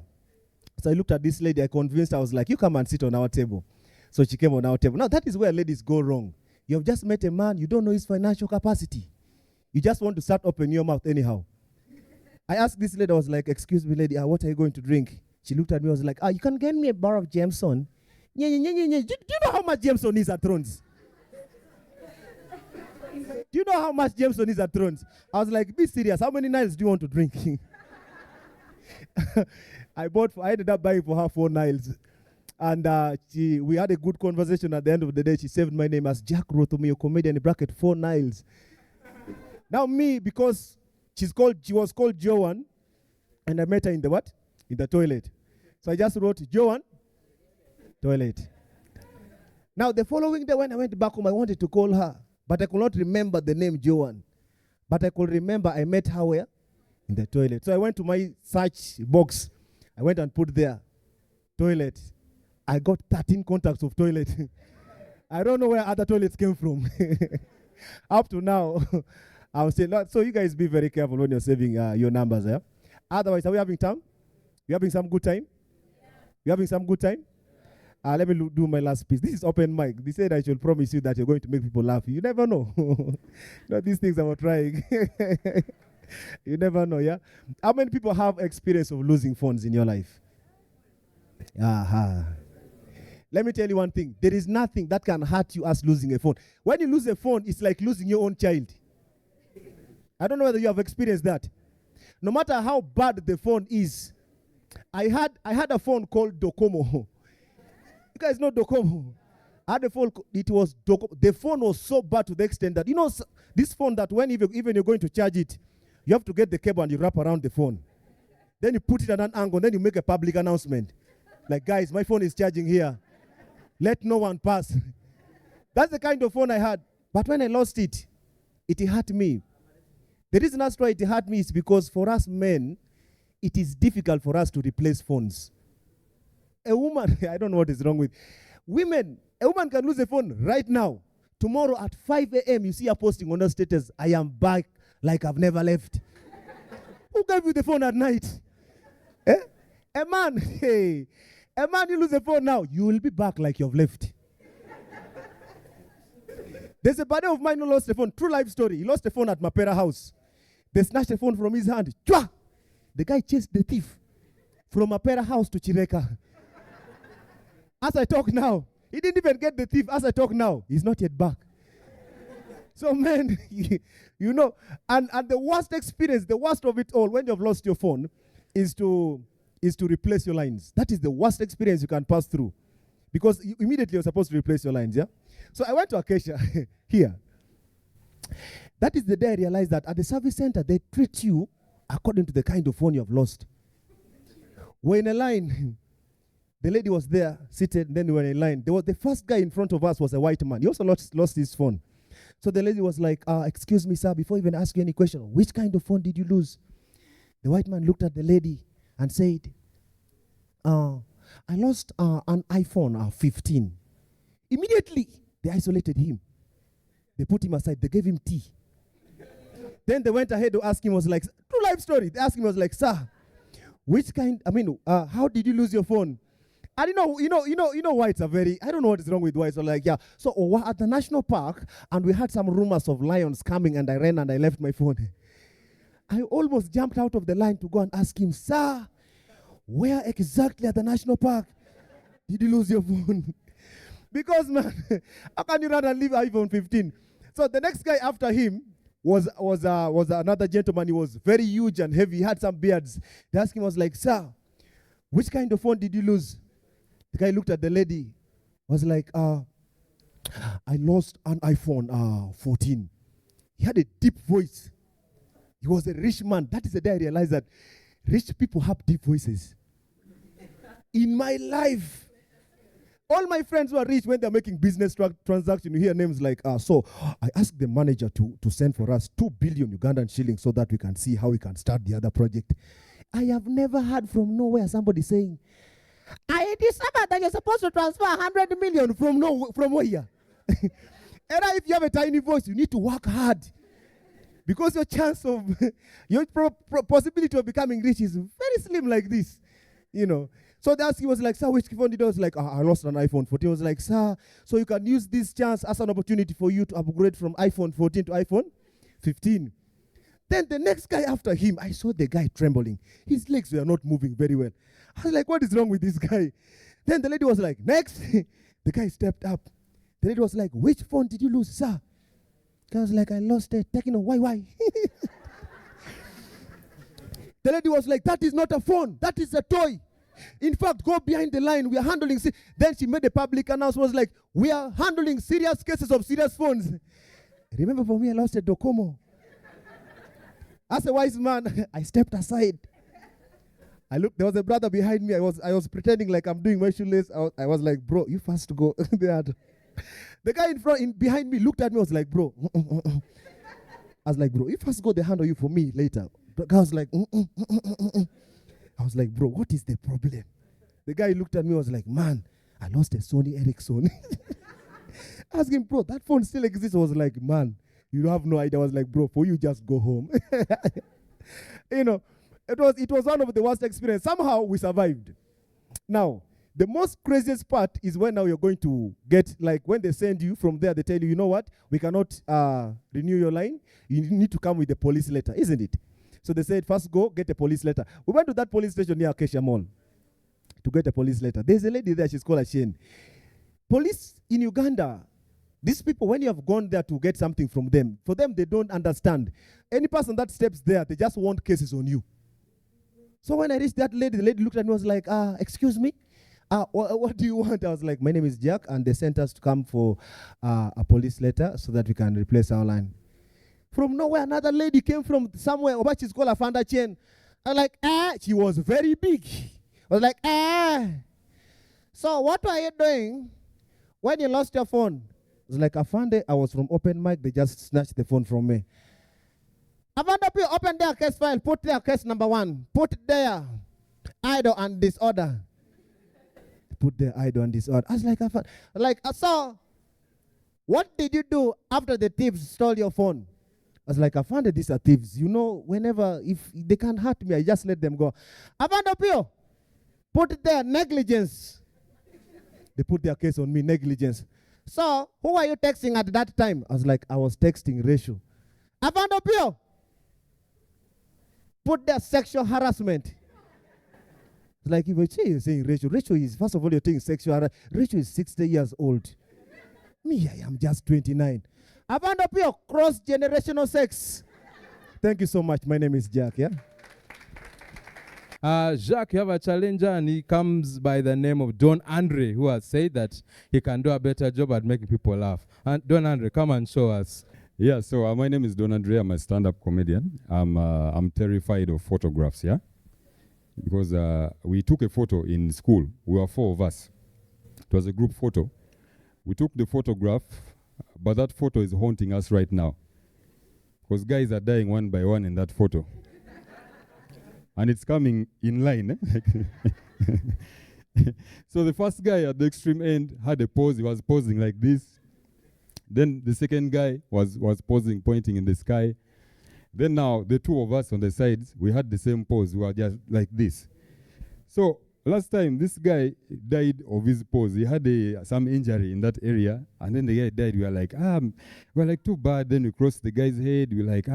So I looked at this lady, I convinced her, I was like, you come and sit on our table. So she came on our table. Now that is where ladies go wrong. You have just met a man, you don't know his financial capacity. You just want to start opening your mouth anyhow. I asked this lady, I was like, excuse me, lady, what are you going to drink? She looked at me, I was like, you can get me a bar of Jameson. Do you know how much Jameson is at Thrones? Do you know how much Jameson is at Thrones? I was like, be serious, how many Niles do you want to drink? I ended up buying for her 4 Niles. And we had a good conversation at the end of the day. She saved my name as Jack Rothomio, comedian, bracket 4 Niles. Now me, because she was called Joanne, and I met her in the what? In the toilet. So I just wrote, Joanne, toilet. Now the following day when I went back home, I wanted to call her, but I could not remember the name Joanne. But I could remember I met her where? In the toilet. So I went to my search box. I went and put there, toilet. I got 13 contacts of toilet. I don't know where other toilets came from. Up to now, I would say, so you guys be very careful when you're saving your numbers. Yeah? Otherwise, are we having time? You having some good time? You having some good time? Let me do my last piece. This is open mic. They said I should promise you that you're going to make people laugh. You never know. These things I'm trying. You never know, yeah? How many people have experience of losing phones in your life? Let me tell you one thing. There is nothing that can hurt you as losing a phone. When you lose a phone, it's like losing your own child. I don't know whether you have experienced that. No matter how bad the phone is, I had a phone called Docomo. You guys know Docomo? I had a phone, it was Docomo. The phone was so bad to the extent that, this phone that when even you're going to charge it, you have to get the cable and you wrap around the phone. Then you put it at an angle, then you make a public announcement. Like, guys, my phone is charging here. Let no one pass. That's the kind of phone I had. But when I lost it, it hurt me. The reason that's why it hurt me is because for us men, it is difficult for us to replace phones. A woman, I don't know what is wrong with women. A woman can lose a phone right now. Tomorrow at 5 a.m., you see her posting on her status, I am back like I've never left. Who gave you the phone at night? A man, hey. A man, you lose a phone now, you will be back like you've left. There's a buddy of mine who lost a phone. True life story. He lost a phone at Mapera house. They snatched the phone from his hand. Chwa! The guy chased the thief from Mapera house to Chireka. As I talk now, he didn't even get the thief. As I talk now, he's not yet back. So, man, and the worst experience, the worst of it all, when you've lost your phone, is to replace your lines. That is the worst experience you can pass through. Because immediately you're supposed to replace your lines, yeah? So I went to Acacia here. That is the day I realized that at the service center, they treat you according to the kind of phone you have lost. We're in a line. The lady was there, seated, then we were in a line. The first guy in front of us was a white man. He also lost his phone. So the lady was like, excuse me, sir, before I even ask you any question, which kind of phone did you lose? The white man looked at the lady and said, I lost an iPhone 15. Immediately, they isolated him. They put him aside. They gave him tea. Then they went ahead to ask him, was like, true life story. They asked him, was like, sir, how did you lose your phone? And you know whites are very, I don't know what is wrong with whites. So like, yeah. So we're at the national park, and we had some rumors of lions coming, and I ran and I left my phone. I almost jumped out of the line to go and ask him, sir, where exactly at the national park did you lose your phone? Because, man, how can you run and leave iPhone 15? So the next guy after him was another gentleman. He was very huge and heavy. He had some beards. They asked him, was like, sir, which kind of phone did you lose? The guy looked at the lady, was like, I lost an iPhone 14. He had a deep voice. He was a rich man. That is the day I realized that rich people have deep voices. In my life, all my friends who are rich, when they're making business transactions, you hear names like, so I asked the manager to send for us 2 billion Ugandan shillings so that we can see how we can start the other project. I have never heard from nowhere somebody saying, I discovered that you're supposed to transfer 100 million from where? And if you have a tiny voice, you need to work hard. Because your chance of, your possibility of becoming rich is very slim like this, So he was like, sir, which phone did you? I was like, I lost an iPhone 14. I was like, sir, so you can use this chance as an opportunity for you to upgrade from iPhone 14 to iPhone 15. Then the next guy after him, I saw the guy trembling. His legs were not moving very well. I was like, what is wrong with this guy? Then the lady was like, next. The guy stepped up. The lady was like, which phone did you lose, sir? I was like, I lost it. Techno, why? The lady was like, that is not a phone. That is a toy. In fact, go behind the line. We are handling. Then she made a public announcement, was like, we are handling serious cases of serious phones. Remember, for me, I lost a Docomo. As a wise man, I stepped aside. I looked. There was a brother behind me. I was pretending like I'm doing my shoelace. I was like, bro, you first go. The guy behind me looked at me. Was like, bro. I was like, bro, you first go. They handle you for me later. The guy was like, I was like, bro, what is the problem? The guy looked at me, was like, man, I lost a Sony Ericsson. Ask him, bro, that phone still exists. I was like, man, you have no idea. I was like, bro, for you, just go home. It was one of the worst experiences. Somehow we survived. Now, The most craziest part is when now you're going to get, like when they send you from there, they tell you, you know what, we cannot renew your line. You need to come with a police letter, isn't it? So they said, first go get a police letter. We went to that police station near Acacia Mall to get a police letter. There's a lady there, she's called Ashane. Police in Uganda, these people, when you have gone there to get something from them, for them, they don't understand. Any person that steps there, they just want cases on you. So when I reached that lady, the lady looked at me and was like, excuse me, what do you want? I was like, my name is Jack, and they sent us to come for a police letter so that we can replace our line. From nowhere, another lady came from somewhere, but she's called Afanda Chen. I was like, she was very big. I was like, so what were you doing when you lost your phone? I was like, Afande, I was from open mic, they just snatched the phone from me. Afanda, open their case file, put their case number 1, put there, idle and disorder. Put their idle and disorder. I was like, so what did you do after the thieves stole your phone? I was like, I found that these are thieves. You know, whenever, if they can't hurt me, I just let them go. I found up here. Put their negligence. They put their case on me, negligence. So, who are you texting at that time? I was like, I was texting Rachel. I found up here. Put their sexual harassment. It's like, if you're saying Rachel is, first of all, you're taking sexual harassment. Rachel is 60 years old. Me, I am just 29. I found up here cross-generational sex. Thank you so much. My name is Jack, yeah? Jacques, you have a challenger, and he comes by the name of Don Andre, who has said that he can do a better job at making people laugh. And Don Andre, come and show us. Yeah, so my name is Don Andre. I'm a stand-up comedian. I'm terrified of photographs, yeah? Because we took a photo in school. We were 4 of us. It was a group photo. We took the photograph, but that photo is haunting us right now. Because guys are dying one by one in that photo. And it's coming in line. So the first guy at the extreme end had a pose. He was posing like this. Then the second guy was posing, pointing in the sky. Then now, the 2 of us on the sides, we had the same pose. We were just like this. So last time, this guy died of his pose. He had some injury in that area. And then the guy died. We were like, too bad. Then we crossed the guy's head. We were like,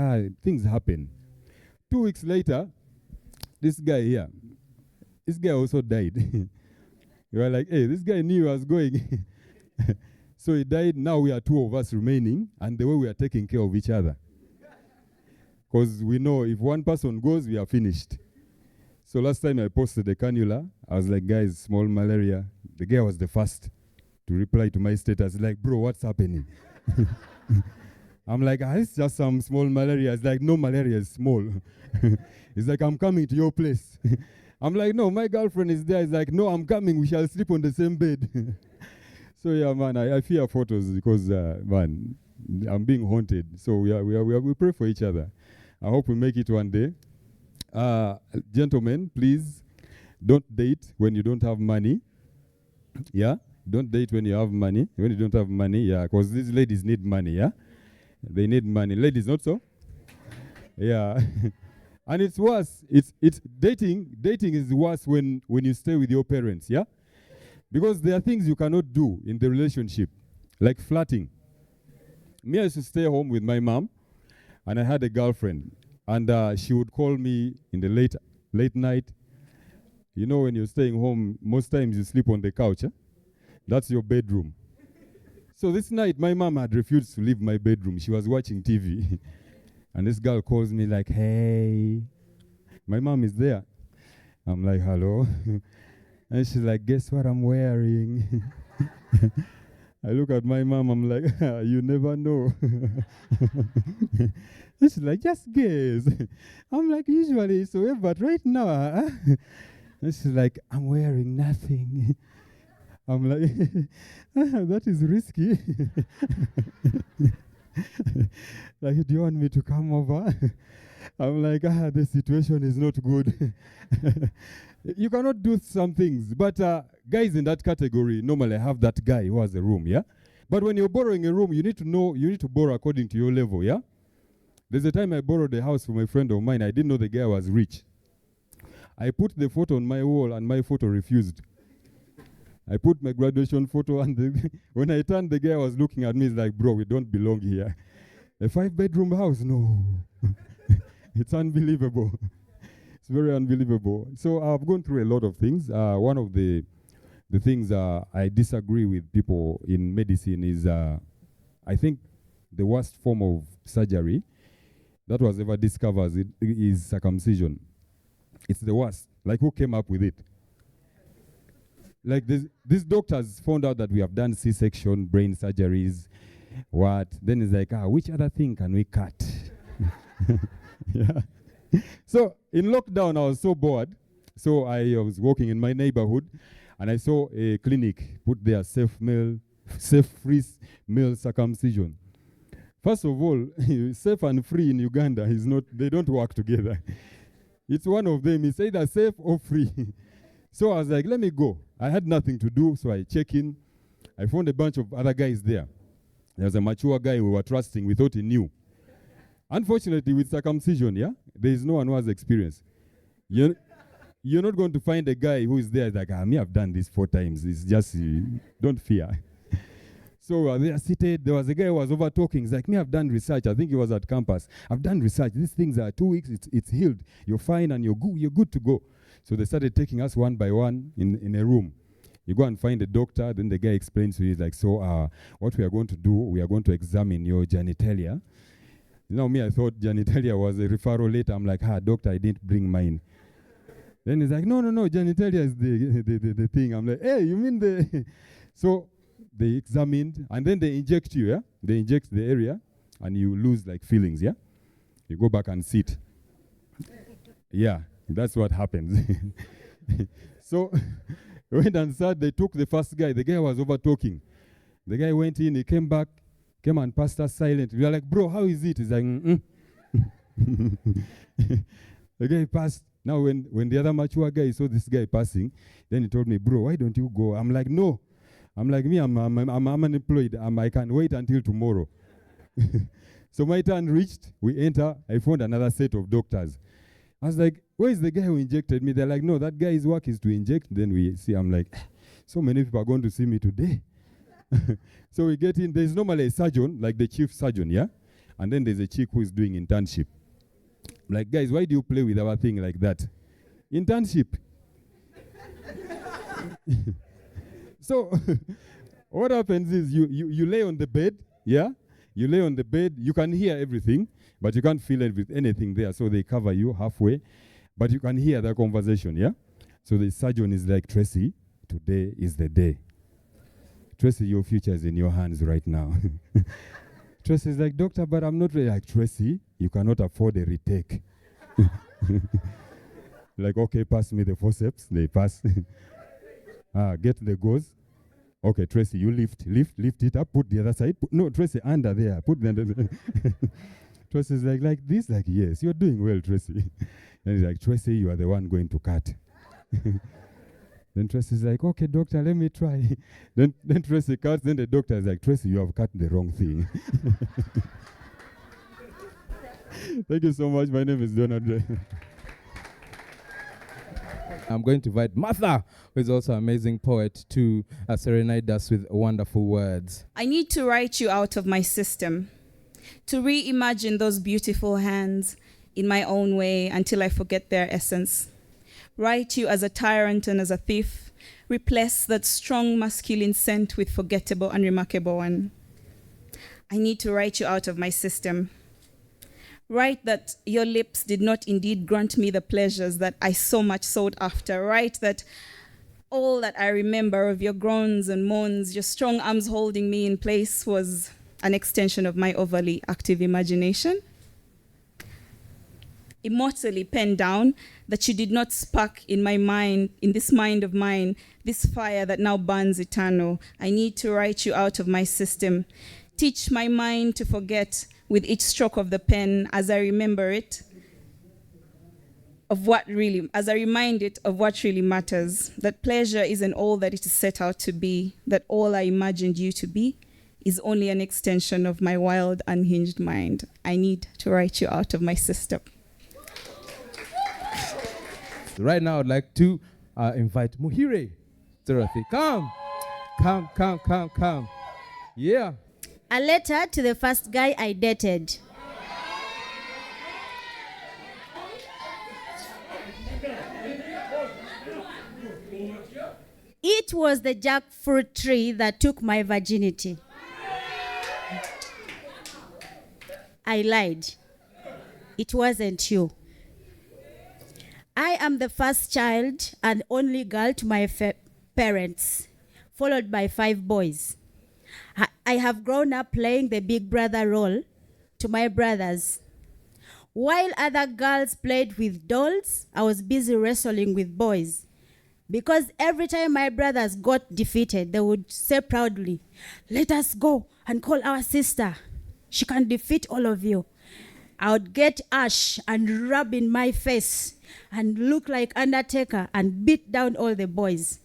things happen. 2 weeks later, this guy here, this guy also died. We were like, hey, this guy knew I was going. So he died. Now we are 2 of us remaining. And the way we are taking care of each other. Because we know if one person goes, we are finished. So last time I posted the cannula, I was like, guys, small malaria. The guy was the first to reply to my status. Like, bro, what's happening? I'm like, it's just some small malaria. It's like, no, malaria is small. It's like, I'm coming to your place. I'm like, no, my girlfriend is there. It's like, no, I'm coming. We shall sleep on the same bed. So yeah, man, I fear photos because, man, I'm being haunted. So we pray for each other. I hope we make it one day. Gentlemen, please don't date when you don't have money. Yeah? Don't date when you have money. When you don't have money, yeah, because these ladies need money, yeah? They need money. Ladies, not so? Yeah. And it's worse. It's dating is worse when you stay with your parents, yeah? Because there are things you cannot do in the relationship, like flirting. Me, I used to stay home with my mom, and I had a girlfriend. And she would call me in the late night. You know, when you're staying home, most times you sleep on the couch. That's your bedroom. So this night, my mom had refused to leave my bedroom. She was watching TV. And this girl calls me like, hey, my mom is there. I'm like, hello. And she's like, guess what I'm wearing? I look at my mom, I'm like, you never know. And she's like, just guess. I'm like, usually so, but right now, and she's like, I'm wearing nothing. I'm like, that is risky. Like, do you want me to come over? I'm like, the situation is not good. You cannot do some things. But guys in that category normally have that guy who has a room, yeah? But when you're borrowing a room, you need to borrow according to your level, yeah? There's a time I borrowed a house from a friend of mine. I didn't know the guy was rich. I put the photo on my wall and my photo refused. I put my graduation photo, and when I turned, the guy was looking at me. He's like, bro, we don't belong here. A 5-bedroom house? No. It's unbelievable. It's very unbelievable. So I've gone through a lot of things. One of the things I disagree with people in medicine is, I think the worst form of surgery that was ever discovered is circumcision. It's the worst. Like, who came up with it? Like, these doctors found out that we have done C-section, brain surgeries, what? Then it's like, which other thing can we cut? Yeah. So in lockdown, I was so bored. So I was walking in my neighborhood, and I saw a clinic put their safe-free male circumcision. First of all, safe and free in Uganda is not, they don't work together. It's one of them. It's either safe or free. So I was like, let me go. I had nothing to do, so I check in. I found a bunch of other guys there. There was a mature guy we were trusting. We thought he knew. Unfortunately, with circumcision, yeah, there is no one who has experience. You're not going to find a guy who is there like, me, I've done this 4 times. It's just, don't fear. So they are seated. There was a guy who was over talking. He's like, me, I've done research. I think he was at campus. I've done research. These things are 2 weeks. It's healed. You're fine and you're good to go. So they started taking us one by one in a room. You go and find a doctor. Then the guy explains to you, like, so what we are going to do, we are going to examine your genitalia. You know, me, I thought genitalia was a referral letter. I'm like, doctor, I didn't bring mine. Then he's like, no, genitalia is the thing. I'm like, hey, you mean the... So they examined, and then they inject you, yeah? They inject the area, and you lose, like, feelings, yeah? You go back and sit. Yeah, that's what happens. So, went and sat, they took the first guy. The guy was over talking. The guy went in, he came back, came and passed us silent. We were like, bro, how is it? He's like, The guy passed. Now, when the other mature guy saw this guy passing, then he told me, bro, why don't you go? I'm like, no. I'm like, me, I'm unemployed. I can wait until tomorrow. So my turn reached. We enter. I found another set of doctors. I was like, where is the guy who injected me? They're like, no, that guy's work is to inject. Then we see, I'm like, so many people are going to see me today. So we get in. There's normally a surgeon, like the chief surgeon, yeah? And then there's a chick who is doing internship. I'm like, guys, why do you play with our thing like that? Internship. So what happens is you lay on the bed, yeah? You lay on the bed, you can hear everything, but you can't feel anything there. So they cover you halfway, but you can hear the conversation, yeah? So the surgeon is like, Tracy, today is the day. Tracy, your future is in your hands right now. Tracy is like, doctor, but I'm not ready. Like, Tracy, you cannot afford a retake. Like, okay, pass me the forceps. They pass. Get the gauze. Okay, Tracy, you lift it up, put the other side. No, Tracy, under there. Put the other. Tracy is like this, like, yes, you're doing well, Tracy. And he's like, Tracy, you are the one going to cut. Then Tracy is like, okay, doctor, let me try. Then Tracy cuts, then the doctor is like, Tracy, you have cut the wrong thing. Thank you so much. My name is Donald. I'm going to invite Martha, who is also an amazing poet, to serenade us with wonderful words. I need to write you out of my system, to reimagine those beautiful hands in my own way until I forget their essence. Write you as a tyrant and as a thief, replace that strong masculine scent with forgettable and remarkable one. I need to write you out of my system. Write that your lips did not indeed grant me the pleasures that I so much sought after. Write that all that I remember of your groans and moans, your strong arms holding me in place, was an extension of my overly active imagination. Immortally pen down that you did not spark in my mind, in this mind of mine, this fire that now burns eternal. I need to write you out of my system. Teach my mind to forget with each stroke of the pen as I remember it, as I remind it of what really matters, that pleasure isn't all that it is set out to be, that all I imagined you to be is only an extension of my wild, unhinged mind. I need to write you out of my system. Right now, I'd like to invite Muhire Dorothy. Come. Yeah. A letter to the first guy I dated. It was the jackfruit tree that took my virginity. I lied. It wasn't you. I am the first child and only girl to my parents, followed by 5 boys. I have grown up playing the big brother role to my brothers. While other girls played with dolls, I was busy wrestling with boys. Because every time my brothers got defeated, they would say proudly, "Let us go and call our sister. She can defeat all of you." I would get ash and rub in my face and look like Undertaker and beat down all the boys.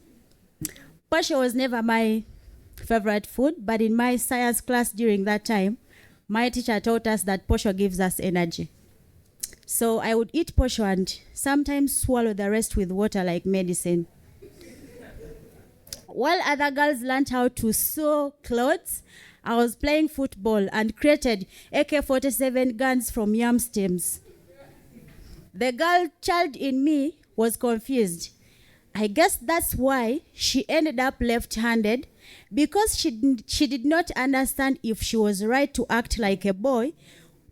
Posho was never my favorite food, but in my science class during that time, my teacher taught us that posho gives us energy. So I would eat posho and sometimes swallow the rest with water like medicine. While other girls learned how to sew clothes, I was playing football and created AK-47 guns from yam stems. The girl child in me was confused. I guess that's why she ended up left-handed, because she did not understand if she was right to act like a boy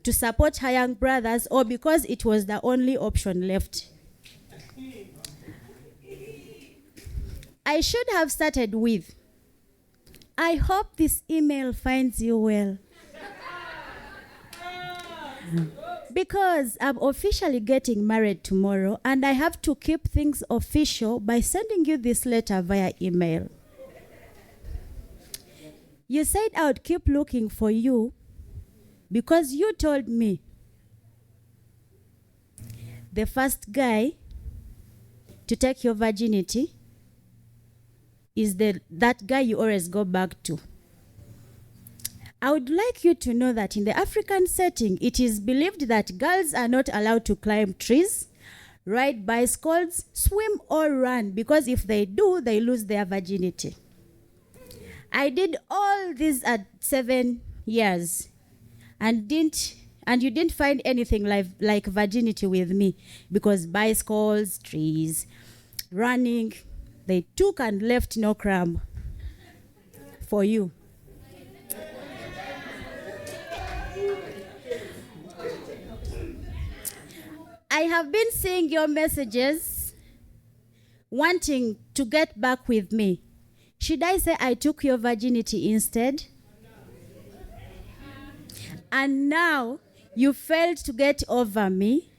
to support her young brothers or because it was the only option left. I should have started with, "I hope this email finds you well." Because I'm officially getting married tomorrow and I have to keep things official by sending you this letter via email. You said I would keep looking for you because you told me the first guy to take your virginity is that guy you always go back to. I would like you to know that in the African setting, it is believed that girls are not allowed to climb trees, ride bicycles, swim or run, because if they do, they lose their virginity. I did all this at 7 years and you didn't find anything like virginity with me, because bicycles, trees, running, they took and left no crumb for you. I have been seeing your messages wanting to get back with me. Should I say I took your virginity instead? And now you failed to get over me?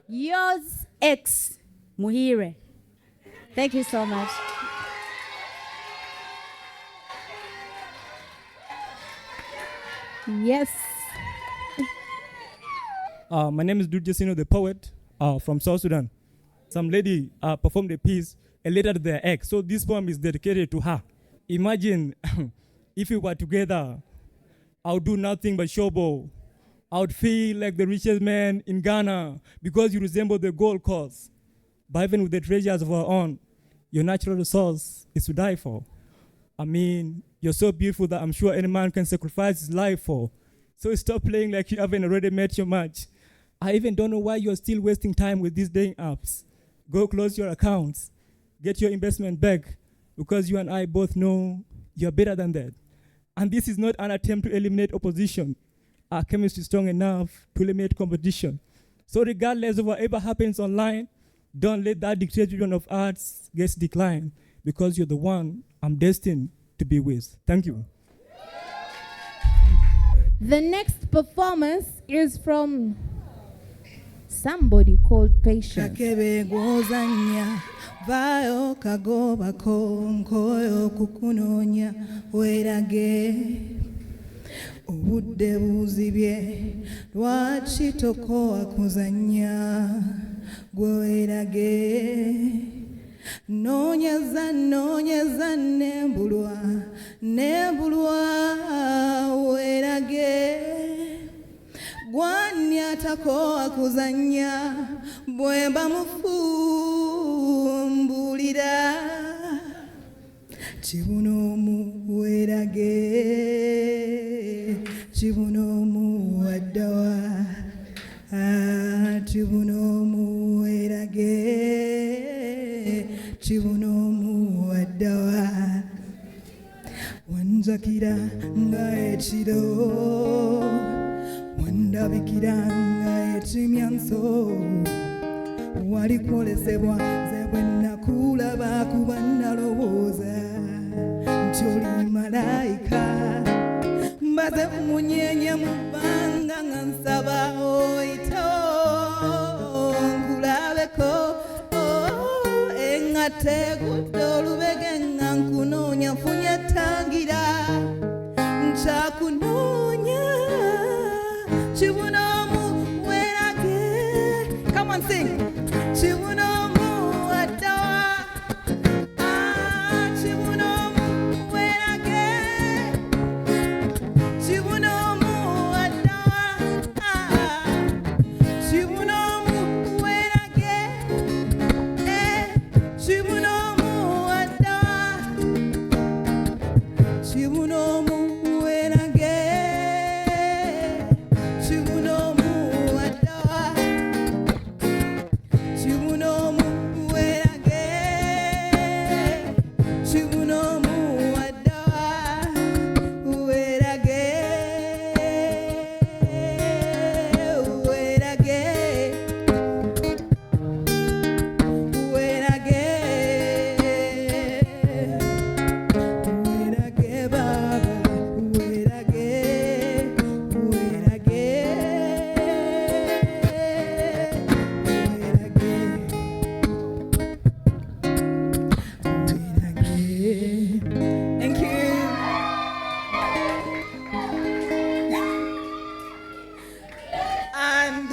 Yours, ex, Muhire. Thank you so much. Yes. My name is Dujasino, the poet from South Sudan. Some lady performed a piece, a letter to their ex. So this poem is dedicated to her. Imagine if we were together, I would do nothing but showboat. I would feel like the richest man in Ghana because you resemble the Gold Coast. But even with the treasures of our own, your natural resource is to die for. I mean, you're so beautiful that I'm sure any man can sacrifice his life for. So stop playing like you haven't already met your match. I even don't know why you're still wasting time with these dating apps. Go close your accounts. Get your investment back, because you and I both know you're better than that. And this is not an attempt to eliminate opposition. Our chemistry is strong enough to eliminate competition. So regardless of whatever happens online, don't let that dictatorship of arts get declined, because you're the one I'm destined to be with. Thank you. The next performance is from somebody called Patience. Vayo kagoba konkoyo kukunonya werage obudde buzibye lwaki tokoa kuzanya gwe werage nonyeza nembulwa werage gwanya takoa kuzanya bwemba mufu Chibunda Chibunomu Werage Chibunomu Wadawa Chibunomu Werage Chibunomu Wadawa Wanzakira Ngaechiro Wandabikira Ngaechimyanso Walikolesebwa zebwe nakulaba kuba nalowooza nti oli malayika mbaze munyenye mu bbanga nga nsaba oyito nkulabeko eŋŋate gudde olubege nga nkunoonya nfunye ettangira nkyakunoonya kibunoomu werage. Come on, sing. Chibunomu Wadawa Chibunomu Werage Chibunomu Wadawa Chibunomu Werage Chibunomu Wadawa Chibunomu Werage Chibunomu Wadawa Chibunomu Werage Chibunomu Wadawa Werage Werage Werage Werage Baba Werage Werage Thank you. And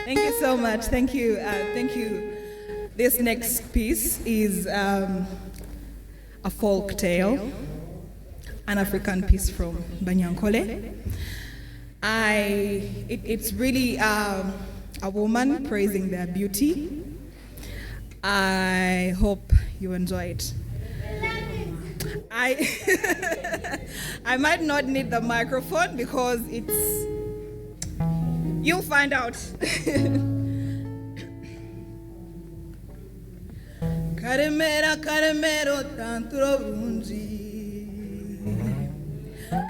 thank you so much. Thank you. Thank you. This next piece is a folk tale, an African piece from Banyankole. It's really a woman praising their beauty. I hope you enjoy it. I might not need the microphone because you'll find out. Karemera karemero tantro brunji.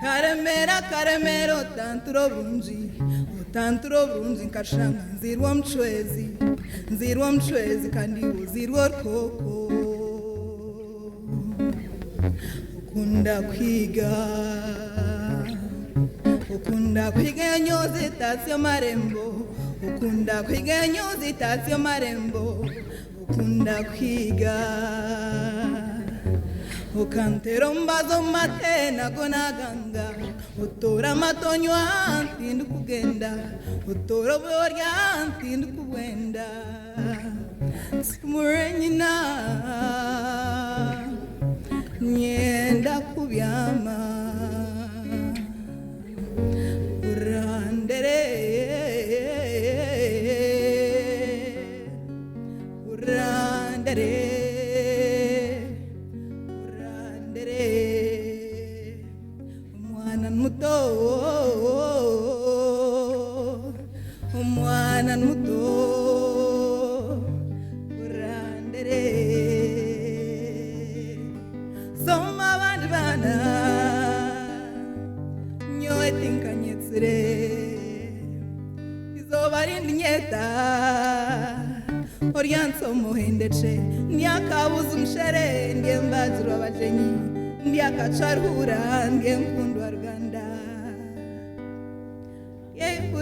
Karemera karemero tantro brunji. Tantro brunji nkashanga nzirwa mchwezi kandi uzirwa koko. Ukunda kwiga nyozi tasyo marembo. Ukunda kwiga nyozi tasyo marembo. Ukunda kwiga ukantero mbazo mate nagonaganga utora matonywa ntindu kugenda utora borya ntindu kugenda simurenyina nyenda kubyama urandere umwana muto urandere soma abandi bana nyowe tinkanyetsire izoba rindi nyeta Orianto muhendece Ndiakabuza umshere Ndiye mbazuru abajenyi Ndiakacharhura Ndiye mkundu wa Ruganda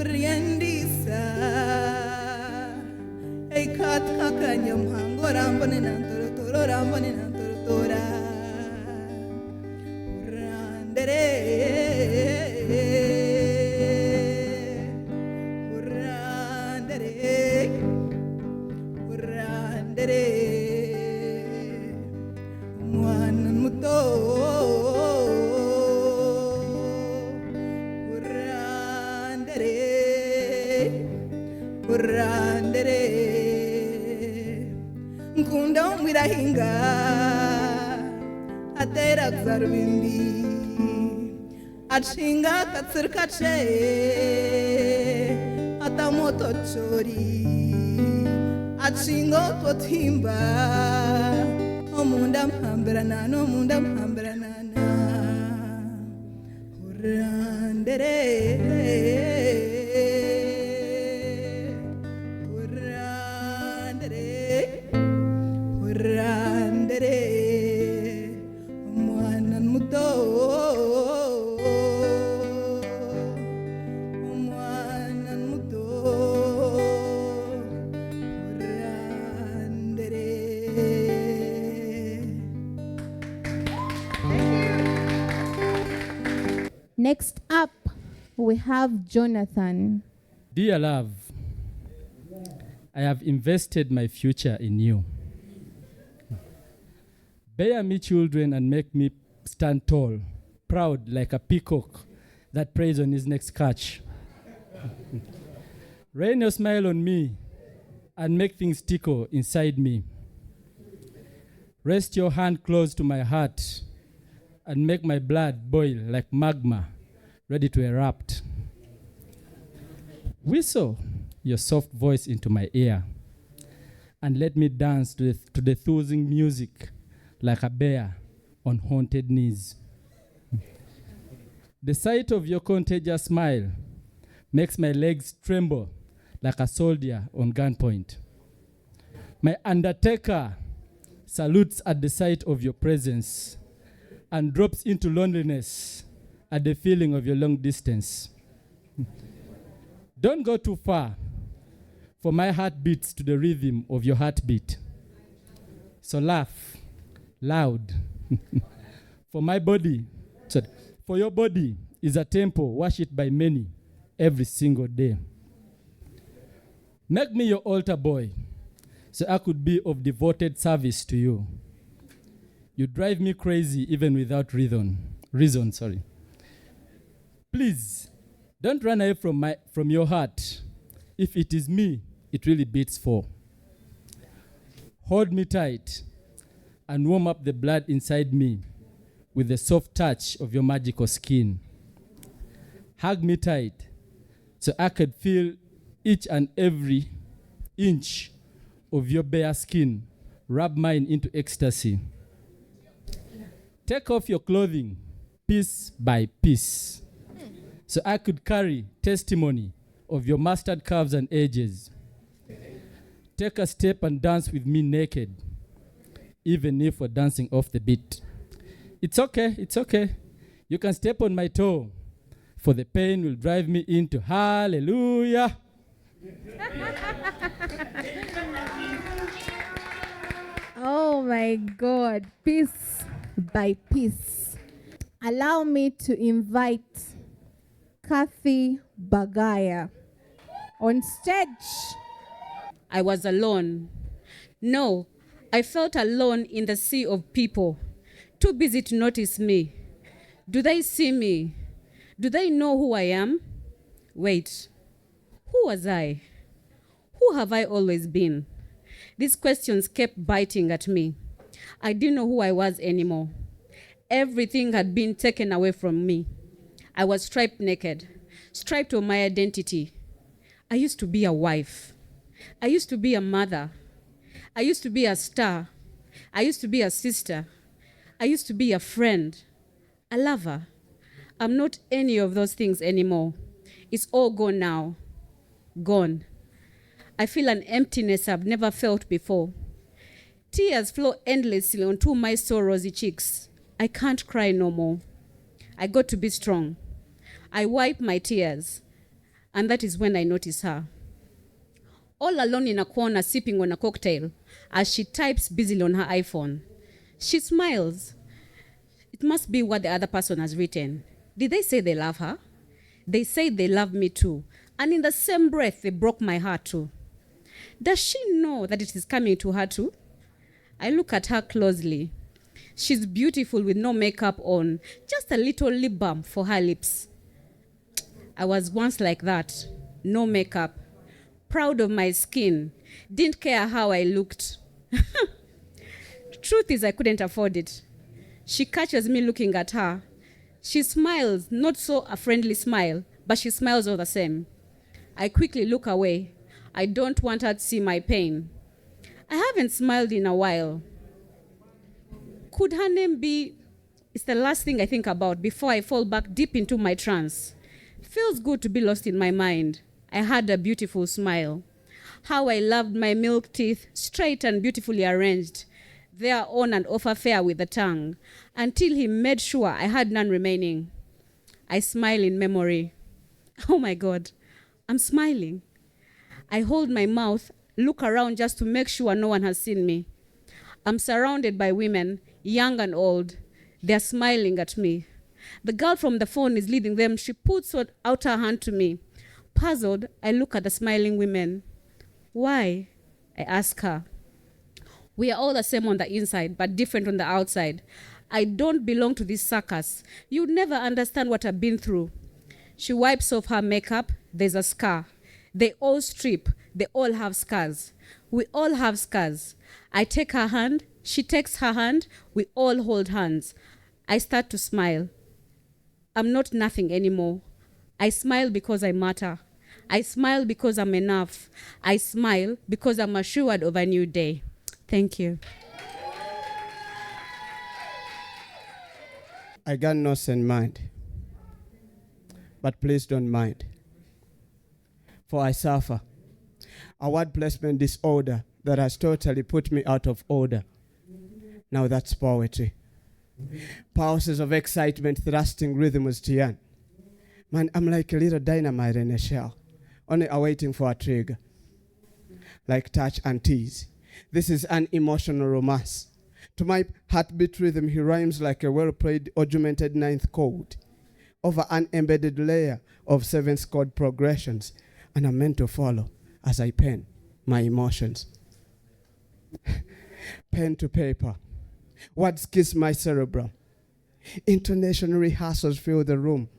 Uriendisa Eikatka kanya mhango Rambone nantorotoro Rambone nantorotora Urandere Mwana muto urandere arahinga atera zarubindi atshinga katsirkache atamoto chori atshingo totimba omunda mhambrana urandere urandere mwana muto Next up, we have Jonathan. Dear love, I have invested my future in you. Bear me children and make me stand tall, proud like a peacock that preys on his next catch. Rain your smile on me and make things tickle inside me. Rest your hand close to my heart and make my blood boil like magma, ready to erupt. Whistle your soft voice into my ear and let me dance to the soothing music like a bear on haunted knees. The sight of your contagious smile makes my legs tremble like a soldier on gunpoint. My undertaker salutes at the sight of your presence and drops into loneliness at the feeling of your long distance. Don't go too far, for my heart beats to the rhythm of your heartbeat. So laugh loud, for your body is a temple worshipped by many every single day. Make me your altar boy, so I could be of devoted service to you. You drive me crazy even without reason. Please, don't run away from your heart. If it is me, it really beats for. Hold me tight and warm up the blood inside me with the soft touch of your magical skin. Hug me tight so I could feel each and every inch of your bare skin rub mine into ecstasy. Take off your clothing piece by piece so I could carry testimony of your mustard curves and edges. Take a step and dance with me naked, even if we're dancing off the beat. It's okay. You can step on my toe, for the pain will drive me into hallelujah. Oh my God, piece by piece. Allow me to invite Kathy Bagaya on stage. I was alone. No, I felt alone in the sea of people, too busy to notice me. Do they see me? Do they know who I am? Wait, who was I? Who have I always been? These questions kept biting at me. I didn't know who I was anymore. Everything had been taken away from me. I was stripped naked, stripped of my identity. I used to be a wife. I used to be a mother. I used to be a star. I used to be a sister. I used to be a friend, a lover. I'm not any of those things anymore. It's all gone now. Gone. I feel an emptiness I've never felt before. Tears flow endlessly onto my so rosy cheeks. I can't cry no more. I got to be strong. I wipe my tears, and that is when I notice her. All alone in a corner sipping on a cocktail as she types busily on her iPhone. She smiles. It must be what the other person has written. Did they say they love her? They say they love me too. And in the same breath, they broke my heart too. Does she know that it is coming to her too? I look at her closely. She's beautiful with no makeup on, just a little lip balm for her lips. I was once like that, no makeup, proud of my skin, didn't care how I looked. truth is, I couldn't afford it. She catches me looking at her. She smiles, not so a friendly smile, but she smiles all the same. I quickly look away. I don't want her to see my pain. I haven't smiled in a while. Could her name be? It's the last thing I think about before I fall back deep into my trance. Feels good to be lost in my mind. I had a beautiful smile. How I loved my milk teeth, straight and beautifully arranged. Their on and off affair with the tongue, until he made sure I had none remaining. I smile in memory. Oh my God, I'm smiling. I hold my mouth, look around just to make sure no one has seen me. I'm surrounded by women, young and old. They're smiling at me. The girl from the phone is leading them. She puts out her hand to me. Puzzled, I look at the smiling women. Why? I ask her. We are all the same on the inside, but different on the outside. I don't belong to this circus. You'd never understand what I've been through. She wipes off her makeup. There's a scar. They all strip. They all have scars. We all have scars. I take her hand. She takes her hand. We all hold hands. I start to smile. I'm not nothing anymore. I smile because I matter. I smile because I'm enough. I smile because I'm assured of a new day. Thank you. I got no sin mind, but please don't mind. For I suffer a word placement disorder that has totally put me out of order. Now that's poetry. Pauses of excitement, thrusting rhythms to yarn. Man, I'm like a little dynamite in a shell, only awaiting for a trigger. Like touch and tease. This is an emotional romance. To my heartbeat rhythm, he rhymes like a well-played augmented ninth chord over an embedded layer of seventh chord progressions, and I'm meant to follow as I pen my emotions. Pen to paper. Words kiss my cerebrum. Intonation rehearsals fill the room.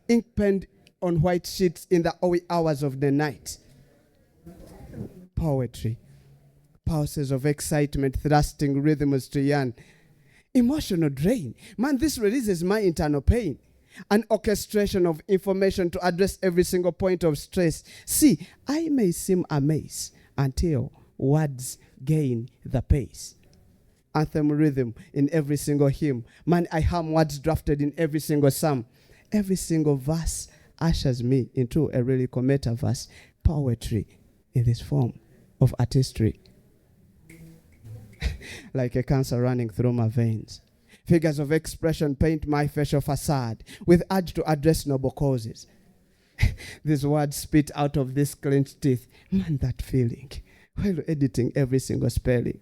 Ink penned on white sheets in the early hours of the night. Poetry. Pulses of excitement, thrusting rhythms to yarn. Emotional drain. Man, this releases my internal pain. An orchestration of information to address every single point of stress. See, I may seem amazed until words gain the pace. Anthem rhythm in every single hymn. Man, I hum words drafted in every single psalm. Every single verse ushers me into a lyrical metaverse. Poetry in this form of artistry. Like a cancer running through my veins. Figures of expression paint my facial facade with urge to address noble causes. These words spit out of these clenched teeth. Man, that feeling while editing every single spelling.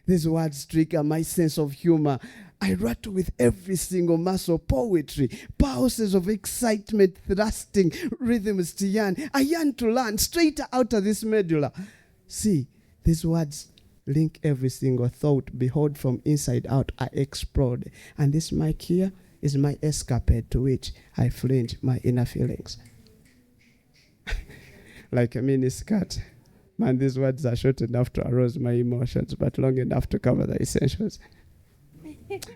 These words trigger my sense of humor. I rattle with every single muscle. Poetry, pulses of excitement, thrusting rhythms to yarn. I yearn to learn straight out of this medulla. See, these words link every single thought. Behold, from inside out, I explode. And this mic here is my escapade to which I flinch my inner feelings. Like a mini skirt. Man, these words are short enough to arouse my emotions, but long enough to cover the essentials.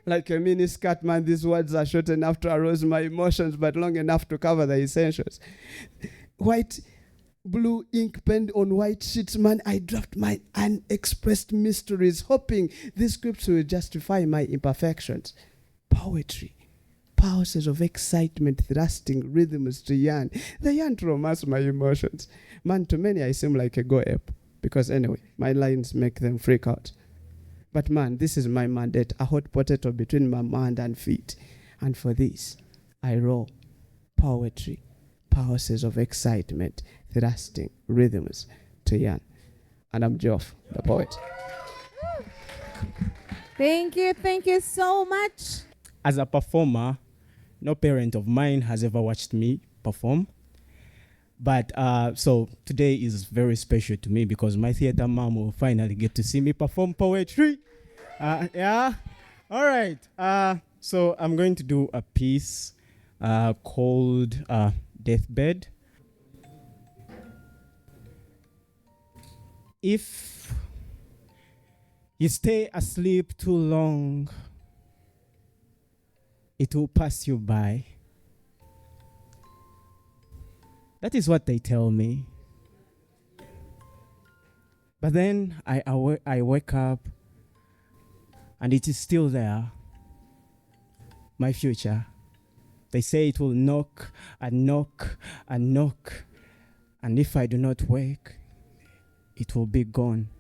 Like a mini skirt, man, these words are short enough to arouse my emotions, but long enough to cover the essentials. White, blue ink penned on white sheets, man, I draft my unexpressed mysteries, hoping these scripts will justify my imperfections. Poetry. Pauses of excitement, thrusting rhythms to yarn. They yarn to romance my emotions. Man, to many I seem like a Goethe, because anyway, my lines make them freak out. But man, this is my mandate, a hot potato between my mind and feet. And for this, I roll. Poetry. Pauses of excitement, thrusting rhythms to yarn. And I'm Geoff, the poet. Thank you so much. As a performer, no parent of mine has ever watched me perform. But so today is very special to me because my theater mom will finally get to see me perform poetry. Yeah. All right. So I'm going to do a piece called Deathbed. You stay asleep too long, it will pass you by. That is what they tell me. But then I wake up and it is still there. My future. They say it will knock and knock and knock. And if I do not wake, it will be gone.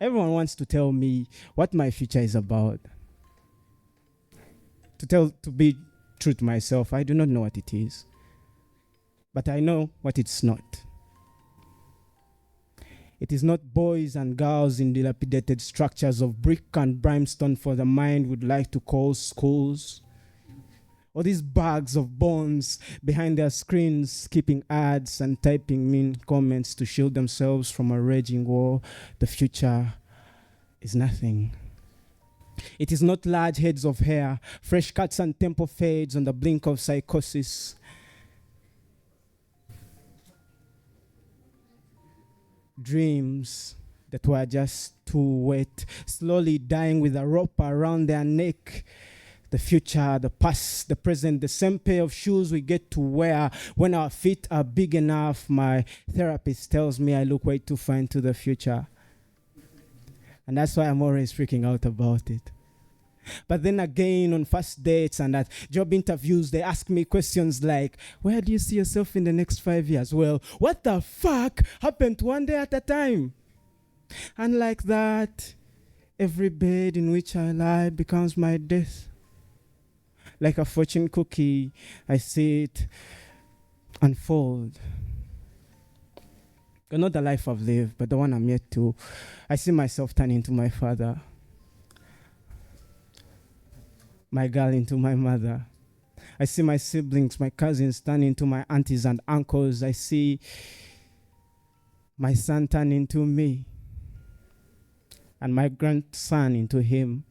Everyone wants to tell me what my future is about. To be true to myself, I do not know what it is. But I know what it's not. It is not boys and girls in dilapidated structures of brick and brimstone for the mind would like to call schools. Or these bags of bones behind their screens, skipping ads and typing mean comments to shield themselves from a raging war. The future is nothing. It is not large heads of hair, fresh cuts and tempo fades on the blink of psychosis. Dreams that were just too wet, slowly dying with a rope around their neck. The future, the past, the present, the same pair of shoes we get to wear when our feet are big enough. My therapist tells me I look way too far into the future. And that's why I'm always freaking out about it. But then again, on first dates and at job interviews, they ask me questions like, where do you see yourself in the next 5 years? Well, what the fuck happened one day at a time? And like that, every bed in which I lie becomes my death. Like a fortune cookie, I see it unfold. Not the life I've lived, but the one I'm yet to. I see myself turn into my father. My girl into my mother. I see my siblings, my cousins turn into my aunties and uncles. I see my son turn into me. And my grandson into him.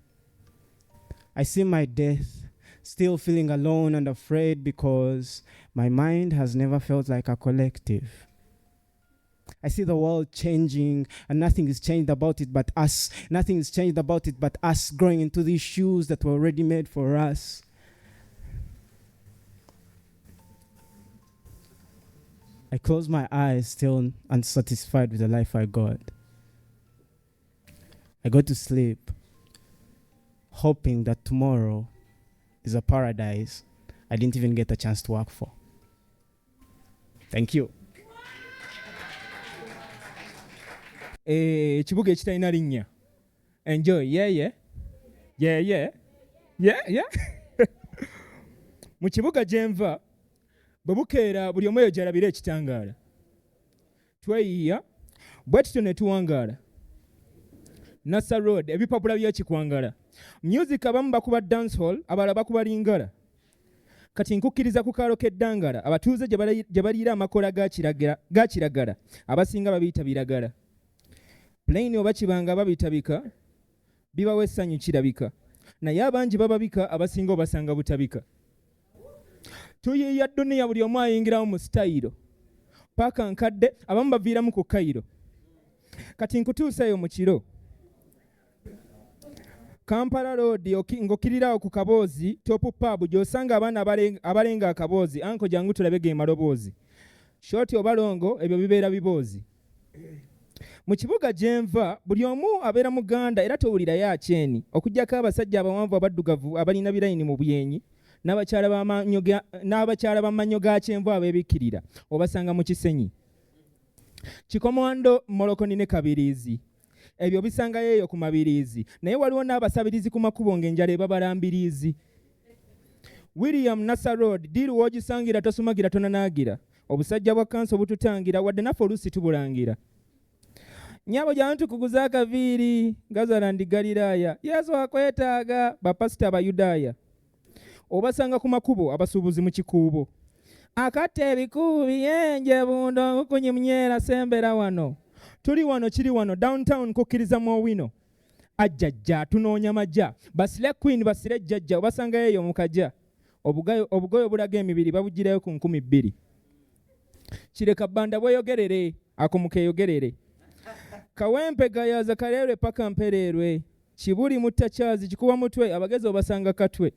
I see my death, still feeling alone and afraid because my mind has never felt like a collective. I see the world changing and nothing is changed about it but us. Nothing is changed about it but us growing into these shoes that were already made for us. I close my eyes, still unsatisfied with the life I got. I go to sleep, hoping that tomorrow is a paradise I didn't even get a chance to work for. Thank you. Ekibuga ekitalina linnya. Enjoy, yeah. Mu kibuga gye nva, bwe bukeera buli omu eyo gy'alabira ekitangaala. Tweyiiya, bwe tutyo ne tuwangaala. Nasa Road, ebipapula by'ekikwangala. Music abamu bakuba dancehall, abalala bakuba lingala. Kati nkukkiriza ku karaoke eddangala, abatuuze gye baliira amakola ga kiragala, abasinga babiyita biragala. Plain oba kibanga babitabika, bibawa essanyu kirabika. Naye abangi bababika, abasinga obasanga butabika. Tuyiiya dduniya buli omu ayingirawo mu sitayiro. Paaka nkadde, abamu baviiramu ku kayiro. Kati nkutuuseeyo mu kiro. Kampala Road ng'okkirirawo ku kaboozi, Top Pub gy'osanga abaana abalenga akaboozi, anko jangu tulabe ge maloboozi. Shoti oba longo, ebyo bibeera biboozi. Mu kibuga gye nva, buli omu abeera muganda era towulirayo akyeni, okuggyako abasajja abawanvu abaddugavu abalina birayini mu byenyi, n'abakyala b'amannyo ga kyenvu abeebikkirira, obasanga mu kisenyi. Kikomando, Molokoni ne Kabiriizi. Ebyo bisangayo eyo ku mabiriizi, naye waliwo n'abasabirizi ku makubo ng'enjala ebabalambiriizi. William Nasa Road, diiru w'ogisangira tosumagira tonanaagira, obusajja bwa kanso bututangira wadde naffe oluusi tubulangira. Nyabo jantu kuguza akaviiri, Gazala ndi Galiraaya, Yesu akwetaaga, bapasita Abayudaaya. Obasanga ku makubo, abasuubuzi mu kikuubo. Akatte ebikuubi yenje bundo kunyimnyera sembera wano. Tuli wano kiri wano, downtown kukkiriza mu Owino. Ajjajja tunoonya majja, basire Queen basire jjajja, obasanga eyo mu kajja. Obugoyo obulaga emibiri babugirayo ku 2,000. Kireka bbanda bweyogerere, ako mukeeyogerere. kawempe gayaza kaleerwe paka mpereerwe kibuli mutakyazi kikuba mutwe abagezi obasanga katwe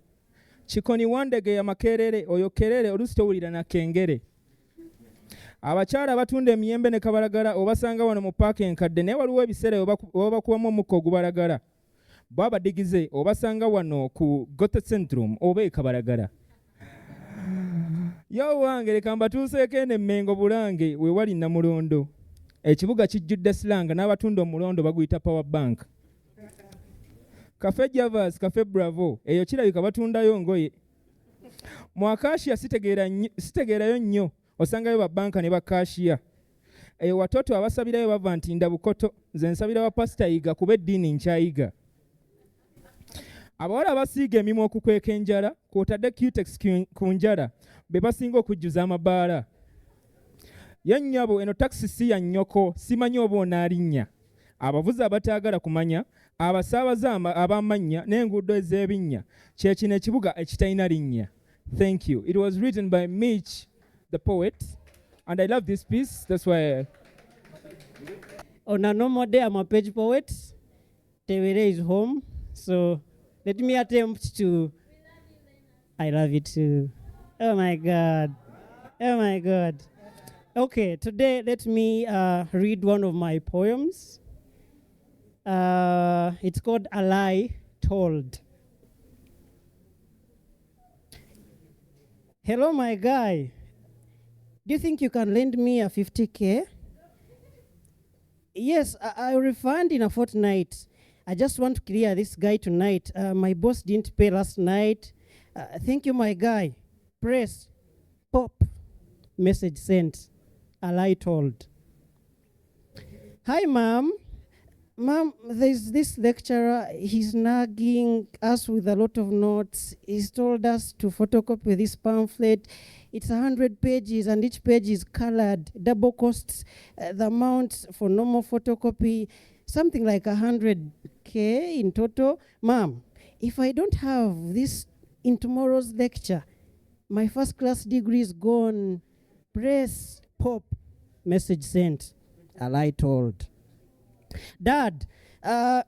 kikoni wandege ya makerere oyo kerere oluusi towulira na kengere abakyala abatunda emiyembe ne kabalagala obasanga wano mu paaka enkadde naye waliwo ebiseera obakubamu omukka ogubalagala bwabadigize obasanga wano ku Goethe Zentrum oba ekabalagala yo wange leka mbatuuseeko eno emmengo bulange we wali Namulondo ekibuga kijjudde silanga n'abatunda omulondo baguyita Power Bank Cafe Javas, Cafe Bravo, eyo kirabika batundayo ngoye. Mu Acacia sitegeerayo nnyo, osangayo babbanka ne bakashiya. Eyo watoto abasabirayo bava nti ndabukoto, nze nsabira wa pasita yiga kuba eddiini nkyayiga. Abawala abasiiga emimwa okukweka enjala, kw'otadde cutex ku njala, be basinga okujjuza amabaala. Ye nnyabo eno takisi si ya nnyoko, simanyi oba onaalinnya. Abavuzi abataagala kumanya, abasaabaze ab'amannya n'enguudo ez'ebinnya kye kino ekibuga ekitalina linnya. Thank you. It was written by Mitch, the poet, and I love this piece. That's why. On a normal day, I'm a page poet. Tebere is home, so let me attempt to. I love you too. Oh my God. Oh my God. Okay, today let me read one of my poems. It's called A Lie Told. Hello, my guy. Do you think you can lend me a 50K? Yes, I'll refund in a fortnight. I just want to clear this guy tonight. My boss didn't pay last night. Thank you, my guy. Press, pop, message sent. A lie told. Hi, Mom. Mom, there's this lecturer, he's nagging us with a lot of notes. He's told us to photocopy this pamphlet. It's 100 pages and each page is colored. Double costs the amount for normal photocopy, something like 100K in total. Mom, if I don't have this in tomorrow's lecture, my first class degree is gone. Press, pop, message sent. A lie told. Dad, Dad,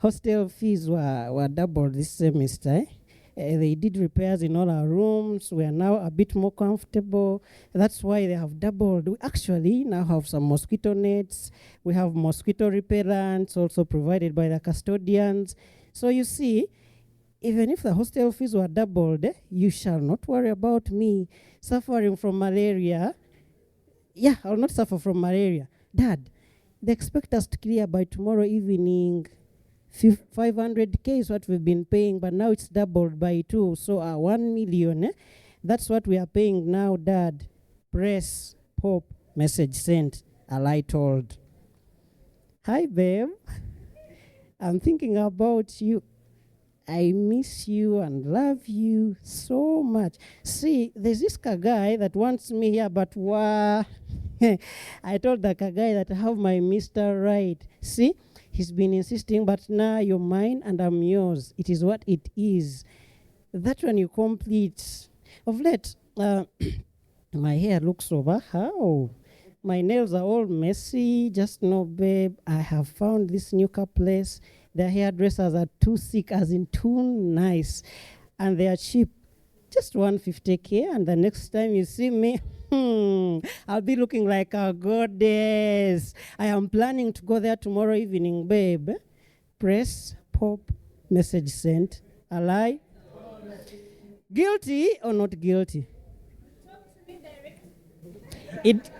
hostel fees were doubled this semester. They did repairs in all our rooms. We are now a bit more comfortable. That's why they have doubled. We actually now have some mosquito nets. We have mosquito repellents also provided by the custodians. So you see, even if the hostel fees were doubled, you shall not worry about me suffering from malaria. Yeah, I'll not suffer from malaria. Dad, they expect us to clear by tomorrow evening. 500K is what we've been paying, but now it's doubled by 2. So 1 million, that's what we are paying now, Dad. Press, pop, message sent, a lie told. Hi, babe. I'm thinking about you. I miss you and love you so much. See, there's this guy that wants me here, but I told the guy that I have my Mr. Right. See, he's been insisting, but now you're mine and I'm yours. It is what it is. That one you complete. Of late, my hair looks over. How? My nails are all messy. Just know, babe, I have found this new place. The hairdressers are too sick, as in too nice. And they are cheap. Just 150K, and the next time you see me, I'll be looking like a goddess. I am planning to go there tomorrow evening, babe. Press, pop, message sent. A lie? Guilty or not guilty? It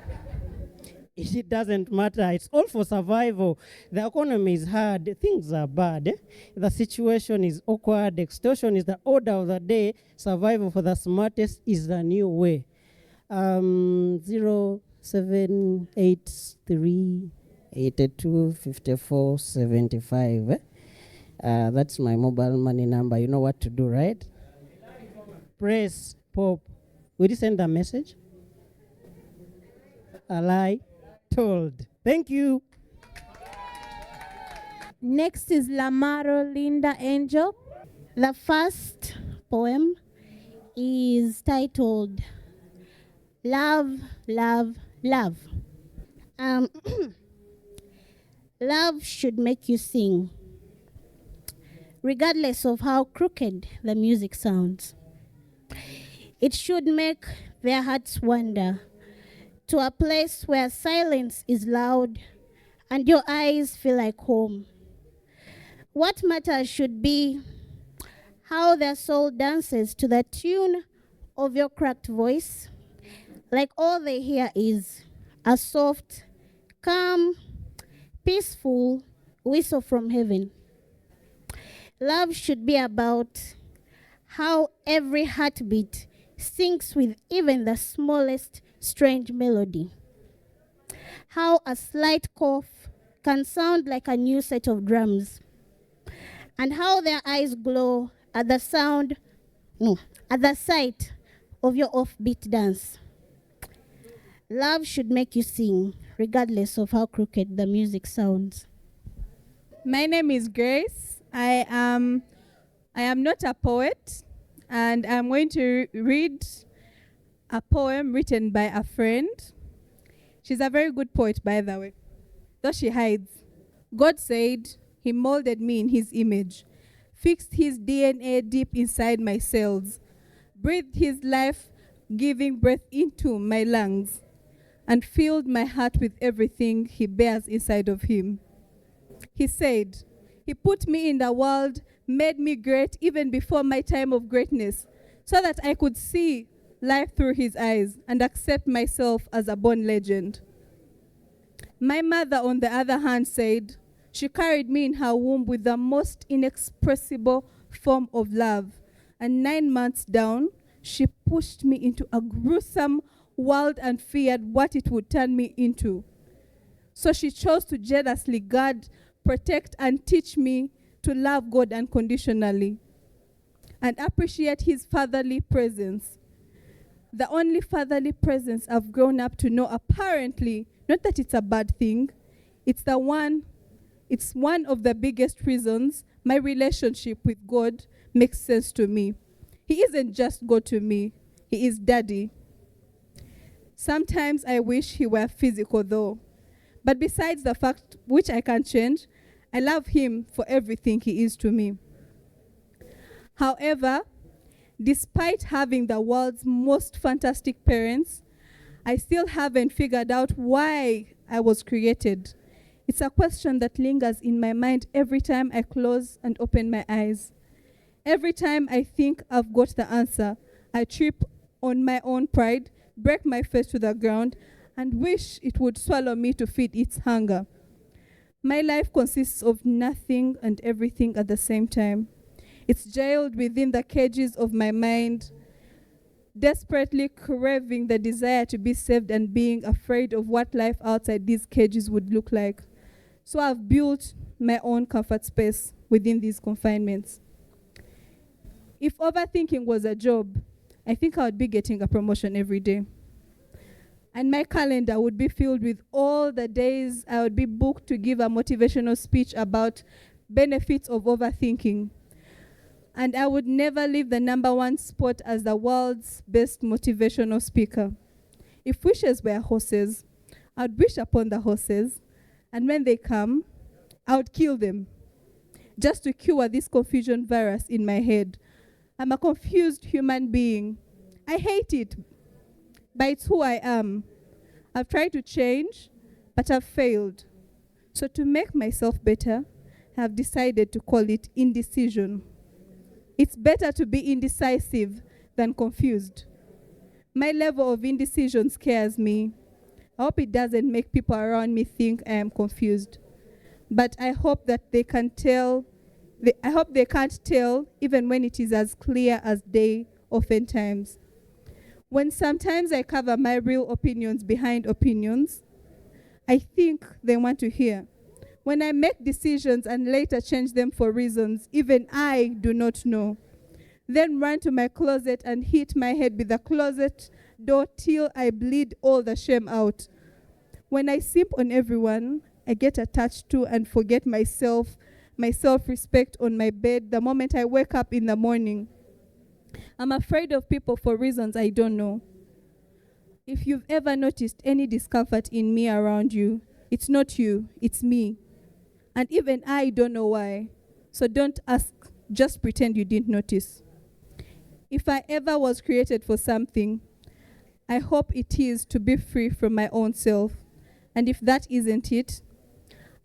doesn't matter. It's all for survival. The economy is hard. Things are bad. The situation is awkward. Extortion is the order of the day. Survival for the smartest is the new way. 0783 82 54 75. That's my mobile money number. You know what to do, right? Press, pop. Will you send a message? A lie told. Thank you. Next is Lamaro Linda Angel. The first poem is titled Love, Love, Love. Um, love should make you sing, regardless of how crooked the music sounds. It should make their hearts wander to a place where silence is loud and your eyes feel like home. What matters should be how their soul dances to the tune of your cracked voice, like all they hear is a soft, calm, peaceful whistle from heaven. Love should be about how every heartbeat syncs with even the smallest strange melody. How a slight cough can sound like a new set of drums. And how their eyes glow at the sight of your offbeat dance. Love should make you sing, regardless of how crooked the music sounds. My name is Grace. I am not a poet, and I'm going to read a poem written by a friend. She's a very good poet, by the way, though she hides. God said he molded me in his image, fixed his DNA deep inside my cells, breathed his life-giving breath into my lungs, and filled my heart with everything he bears inside of him. He said, he put me in the world, made me great even before my time of greatness, so that I could see life through his eyes and accept myself as a born legend. My mother, on the other hand, said she carried me in her womb with the most inexpressible form of love, and 9 months down, she pushed me into a gruesome world and feared what it would turn me into. So she chose to jealously guard, protect, and teach me to love God unconditionally and appreciate his fatherly presence. The only fatherly presence I've grown up to know, apparently, not that it's a bad thing, it's one of the biggest reasons my relationship with God makes sense to me. He isn't just God to me, he is daddy. Sometimes I wish he were physical though. But besides the fact which I can't change, I love him for everything he is to me. However, despite having the world's most fantastic parents, I still haven't figured out why I was created. It's a question that lingers in my mind every time I close and open my eyes. Every time I think I've got the answer, I trip on my own pride, break my face to the ground, and wish it would swallow me to feed its hunger. My life consists of nothing and everything at the same time. It's jailed within the cages of my mind, desperately craving the desire to be saved and being afraid of what life outside these cages would look like. So I've built my own comfort space within these confinements. If overthinking was a job, I think I would be getting a promotion every day. And my calendar would be filled with all the days I would be booked to give a motivational speech about benefits of overthinking. And I would never leave the #1 spot as the world's best motivational speaker. If wishes were horses, I'd wish upon the horses, and when they come, I would kill them, just to cure this confusion virus in my head. I'm a confused human being. I hate it, but it's who I am. I've tried to change, but I've failed. So to make myself better, I've decided to call it indecision. It's better to be indecisive than confused. My level of indecision scares me. I hope it doesn't make people around me think I am confused. But I hope that they can tell. I hope they can't tell even when it is as clear as day oftentimes. When sometimes I cover my real opinions behind opinions, I think they want to hear. When I make decisions and later change them for reasons even I do not know, then run to my closet and hit my head with the closet door till I bleed all the shame out. When I simp on everyone, I get attached to and forget myself, my self-respect on my bed the moment I wake up in the morning. I'm afraid of people for reasons I don't know. If you've ever noticed any discomfort in me around you, it's not you, it's me. And even I don't know why. So don't ask, just pretend you didn't notice. If I ever was created for something, I hope it is to be free from my own self. And if that isn't it,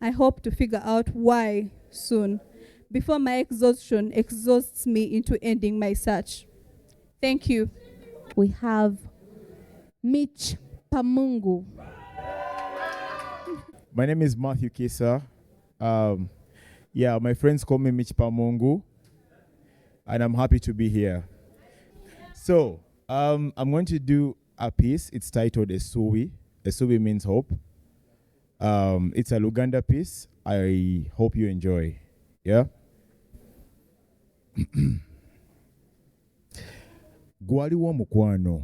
I hope to figure out why soon, before my exhaustion exhausts me into ending my search. Thank you. We have Mitch Pamungu. My name is Matthew Kisa. My friends call me Mitch Pamungu, and I'm happy to be here. So, I'm going to do a piece. It's titled Esubi. Esubi means hope. It's a Luganda piece. I hope you enjoy. Yeah? Gwaliwo mukwano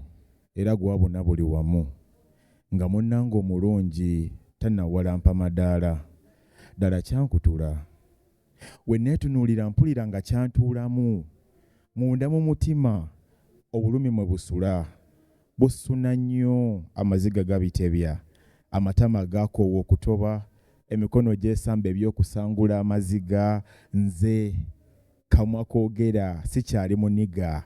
era gwabona buli wamu nga munnange omulungi tannawalampa madaala ddala kyankutula we neetunuulira mpulira nga kyantuulamu munda mu mutima obulumi mwe busula busuna nnyo amaziga gabitebya amatama gaakoowa okutoba emikono gyesamba ebyokusangula amaziga nze kamwa koogera sikyali muniga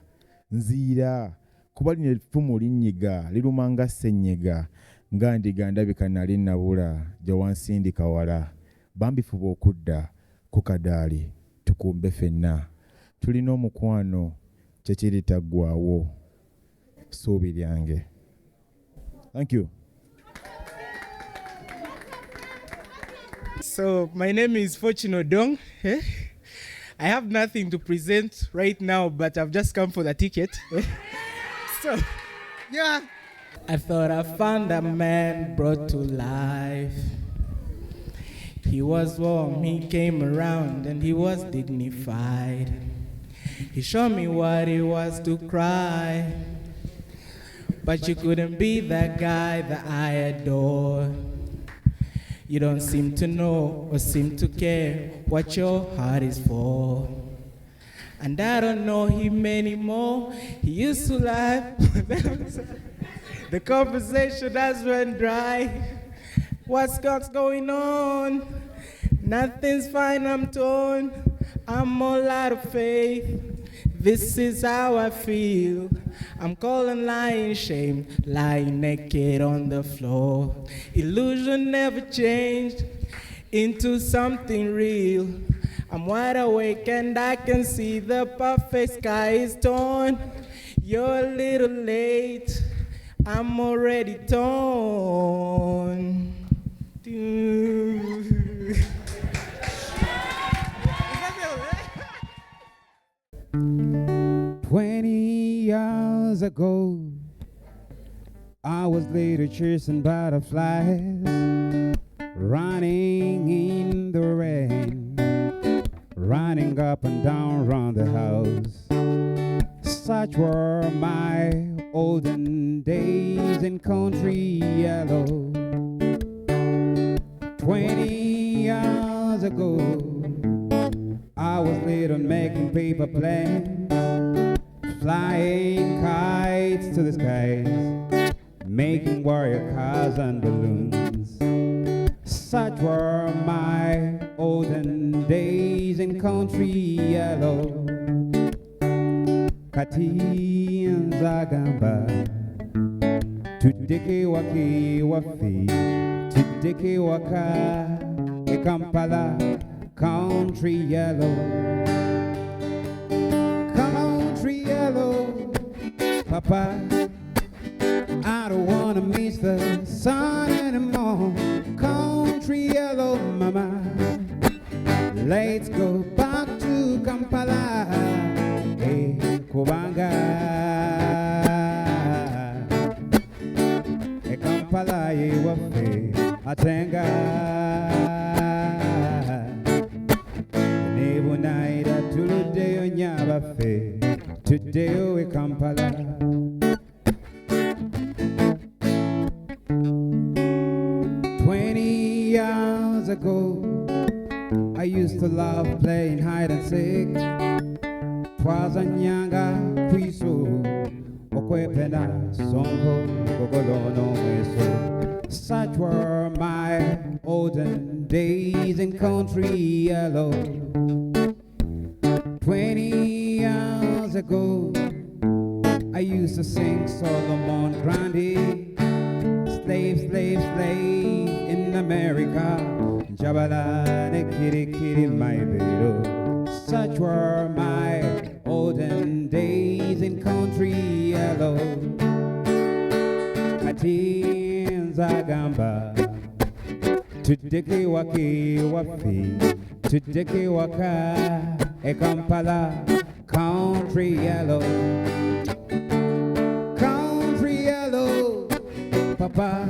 nziira kuba lino effumu linnyiga lirumanga ssenyiga nga ndiga ndabika nali nabula gye wansindika wala bambifuba okudda ku kadaali tukumbe ffenna tulina omukwano kyekiri taggwaawo ssuubi lyange. Thank you. So my name is Fortune Odong. I have nothing to present right now, but I've just come for the ticket. So, yeah. I thought I found a man brought to life. He was warm, he came around, and he was dignified. He showed me what it was to cry. But you couldn't be that guy that I adore. You don't seem to know or seem to care what your heart is for. And I don't know him anymore. He used to laugh. The conversation has run dry. What's going on? Nothing's fine, I'm torn. I'm all out of faith. This is how I feel. I'm calling lying shame, lying naked on the floor. Illusion never changed into something real. I'm wide awake and I can see the perfect sky is torn. You're a little late, I'm already torn. 20 years ago, I was later chasing butterflies, running in the rain, running up and down around the house. Such were my olden days in country yellow. 20 years ago, I was little making paper planes, flying kites to the skies, making warrior cars and balloons. Such were my olden days in country yellow. Kati nzagamba tudeke waki wafi, tudeke waka e Kampala country yellow. Country yellow, Papa, I don't wanna miss the sun anymore. Country yellow, Mama, let's go back to Kampala. Hey, Kubanga, hey, Kampala, ye wafe, Atenga. Nebu naida tulude onyabafe, today we Kampala. 20 years ago, I used to love playing hide and seek. Twas a nyanga kwiso, kwepena sonko kokolono mweso. Such were my olden days in country yellow. 20 years ago, I used to sing Solomon Grundy, slave, slave, slave in America. Jabalane kitty, kitty, my baby. Such were my olden days in country yellow. Katinza gamba, tudeke waki wafi, tudeke waka, e Kampala, country yellow. Country yellow, Papa,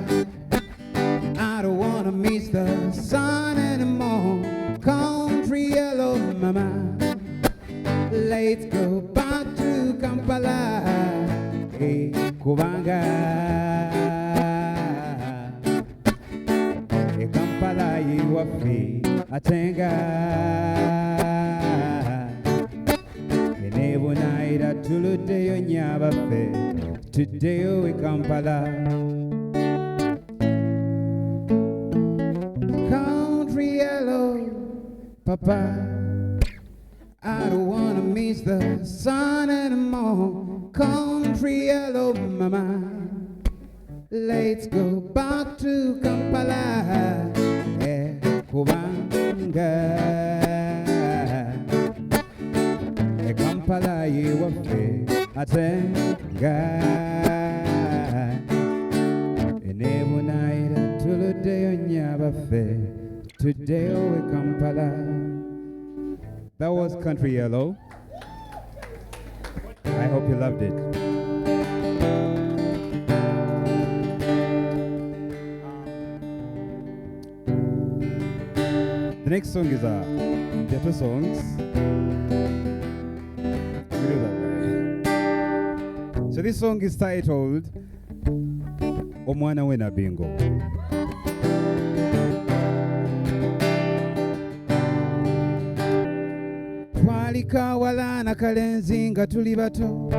I don't wanna miss the sun anymore. Country yellow, Mama, let's go back to Kampala. Hey, Kubanga, hey, Kampala, you are free. Atenga, Enebu naira tuludeyo nyabafe. Today we Kampala. Country yellow, Papa, I don't wanna miss the sun anymore. Country yellow, Mama, let's go back to Kampala. Yeah, Kubanga, yeah, Kampala, you are free. Atenga, Enebu naira tuludeyo nyabafe. Today we Kampala. That was Country Yellow. I hope you loved it. The next song is the two songs. We do that way. So this song is titled Omwana Wena Bingo. Kawalana kalenzi nga tuli bato,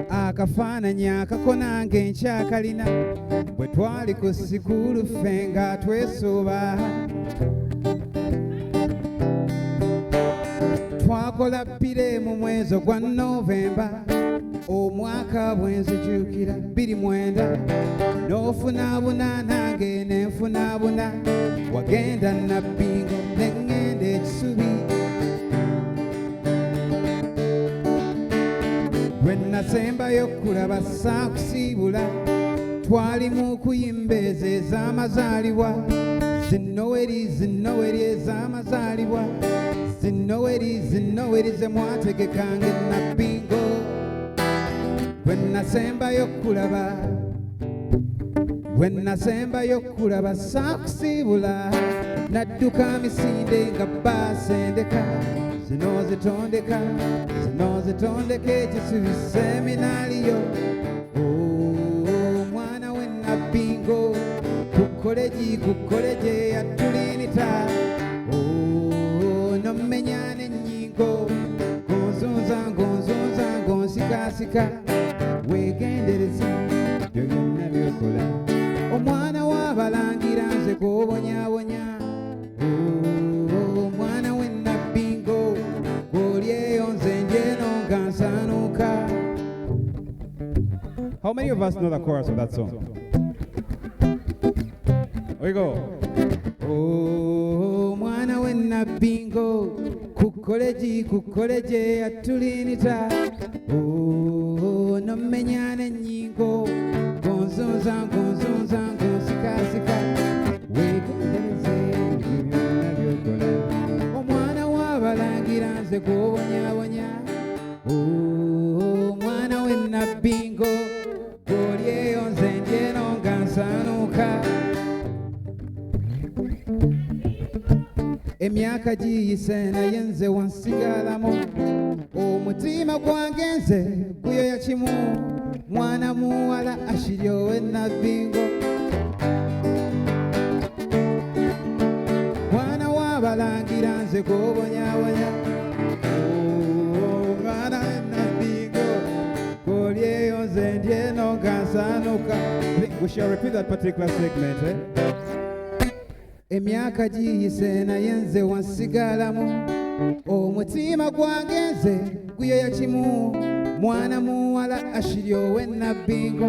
akafaananyi akako nange nkyakalina, bwe twali ku sikulu ffe nga twesuuba. Twakola ppire mu mwezi gwa Novemba, omwaka bwe nzijukira 29, n'ofunaabuna nange ne nfunaabuna, wagenda Nabbingo ne ŋŋenda Ekisubi. When nasembayo kulaba saakusiibula, twali mu kuyimba ezo ez'amazaalibwa, zinnoweri zinnoweri ez'amazaalibwa, zinnoweri zinnoweri ze mwategekanga e Nabbingo. When nasembayo kulaba saakusiibula, nadduka misinde nga baasendeka. Zino zitondeka Ekisubi seminaaliyo. Oh, mwana we Nabbingo, kukole gye yatulinita. Oh, nomenya n'ennyingo, gonzunza ngonsikasika. Weegendereze byo byonna byokola. Omwana w'abalangira nze gw'obonyaabonya. Oh, mwana we Nabbingo, gw'olyeyo nze ndyeno nga nsaanuuka. How many of us know the chorus of that song? Here we go. Oh, mwana we Nabbingo, kukole gye yatulinita. Oh, nomenya n'ennyingo, gonzunza ngonsikasika. Weegendereze ebyo byonna byokola. Omwana w'abalangira nze gw'obonyaabonya. Oh, mwana we Nabbingo, gw'olyeyo nze ndyeno nga nsaanuuka. Emyaka giyise naye nze wansigalamu, omutima gwange nze guyoya kimu. Mwana muwala ashiryo we Nabbingo, mwana w'abalangira nze gw'obonyaabonya. Oh, mwana we Nabbingo, gw'olyeyo nze ndyeno We shall repeat that particular segment, eh? Emyaka giyise naye nze wansigalamu omutima gwagenze guyoya kimu mwana muwala ashiri ow'ennabbingo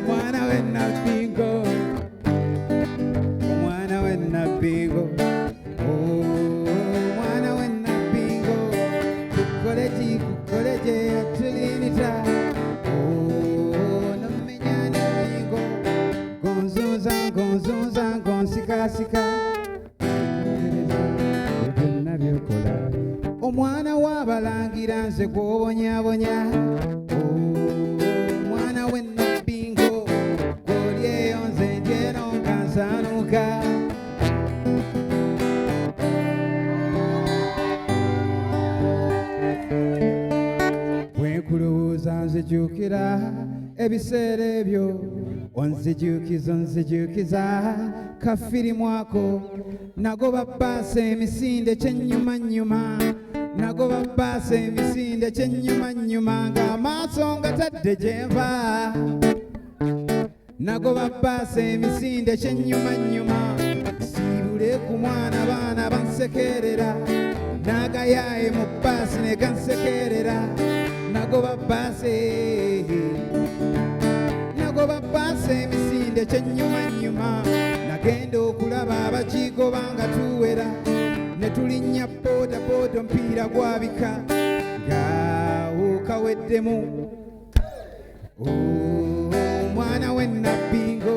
mwana w'ennabbingo omwana w'ennabbingo omwana w'ennabbingo kukole ki kukole gye yatulinita nomenya n'embingo gonzunza gonsikasika byonna byokola omwana w'abalangira nze gw'obonyabonya omwana w'ennabbingo gw'oli eyo nze ndyeno nga nsaanuka bwe nkulowooza nzijukira ebiseera ebyo onzijukiza kafirimu ako nagoba bbaasa emisinde kyennyumanyuma nagoba bbaasa emisinde kyennyumanyuma ng'amaaso ngatadde gye nva nagoba bbaasa emisinde kyennyumanyuma siibule ku mwana baana bansekerera n'agayaye mu bbaasi ne gansekerera nagoba bbaasa nagoba bbaasa emisinde kyennyumanyuma nagenda okulaba abakigoba nga tuwera ne tulinnya boodabooda omupiira gwabika ng'awo kaweddemu omwana w'ennabbingo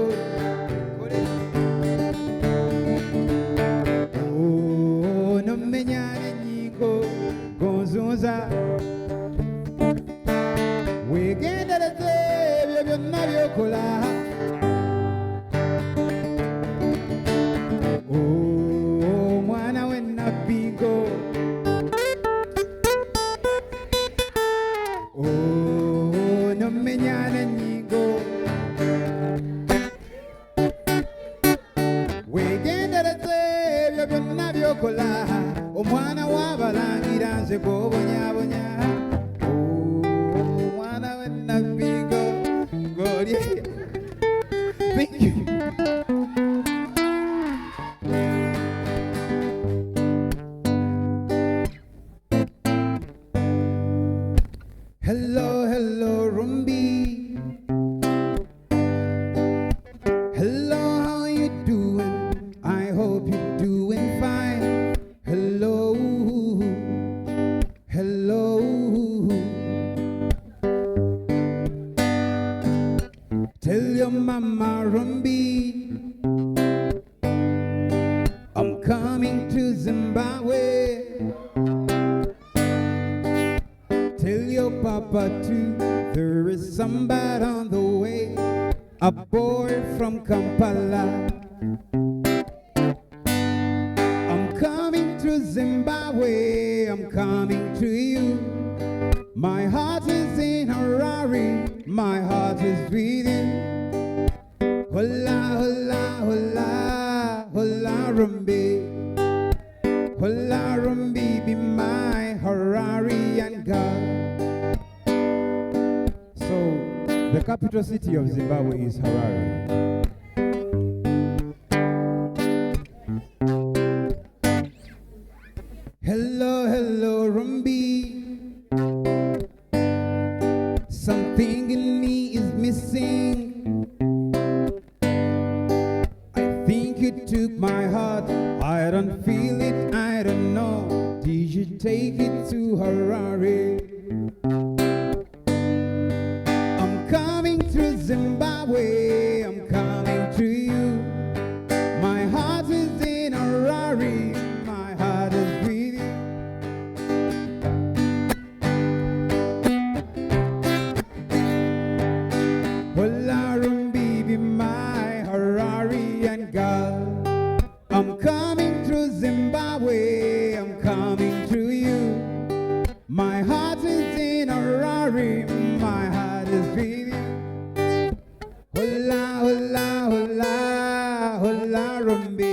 nomenya n'ennyingo gonzunza weegendereze ebyo byonna byokola omwana w'ennabbingo nomenya n'ennyingo weegendereze ebyo byonna byokola omwana w'abalangira nze gw'obonyabonya omwana w'ennabbingo gw'oli thank you. Hello, Rumbi. Hello, how you doing? I hope you're doing fine. Hello. Tell your mama, Rumbi, I'm coming to Zimbabwe. Tell your papa too, there is somebody on the way, a boy from Kampala. I'm coming to Zimbabwe, I'm coming to you. My heart is in Harare, my heart is beating. Hola, hola, hola, hola, Rumbi. Hola, Rumbi, be my Hararian girl. So, the capital city of Zimbabwe is Harare. Hello, Rumbi. Something in me is missing. I think you took my heart. I don't feel it, I don't know. Did you take it to Harare? I'm coming to Zimbabwe, I'm coming to you. My heart is in Harare, my heart is with you. Hola, Rumbi, be my Hararian girl. I'm coming to Zimbabwe, I'm coming to you. My heart is in Harare, my heart is with you. Hola, hola, hola, hola, Rumbi.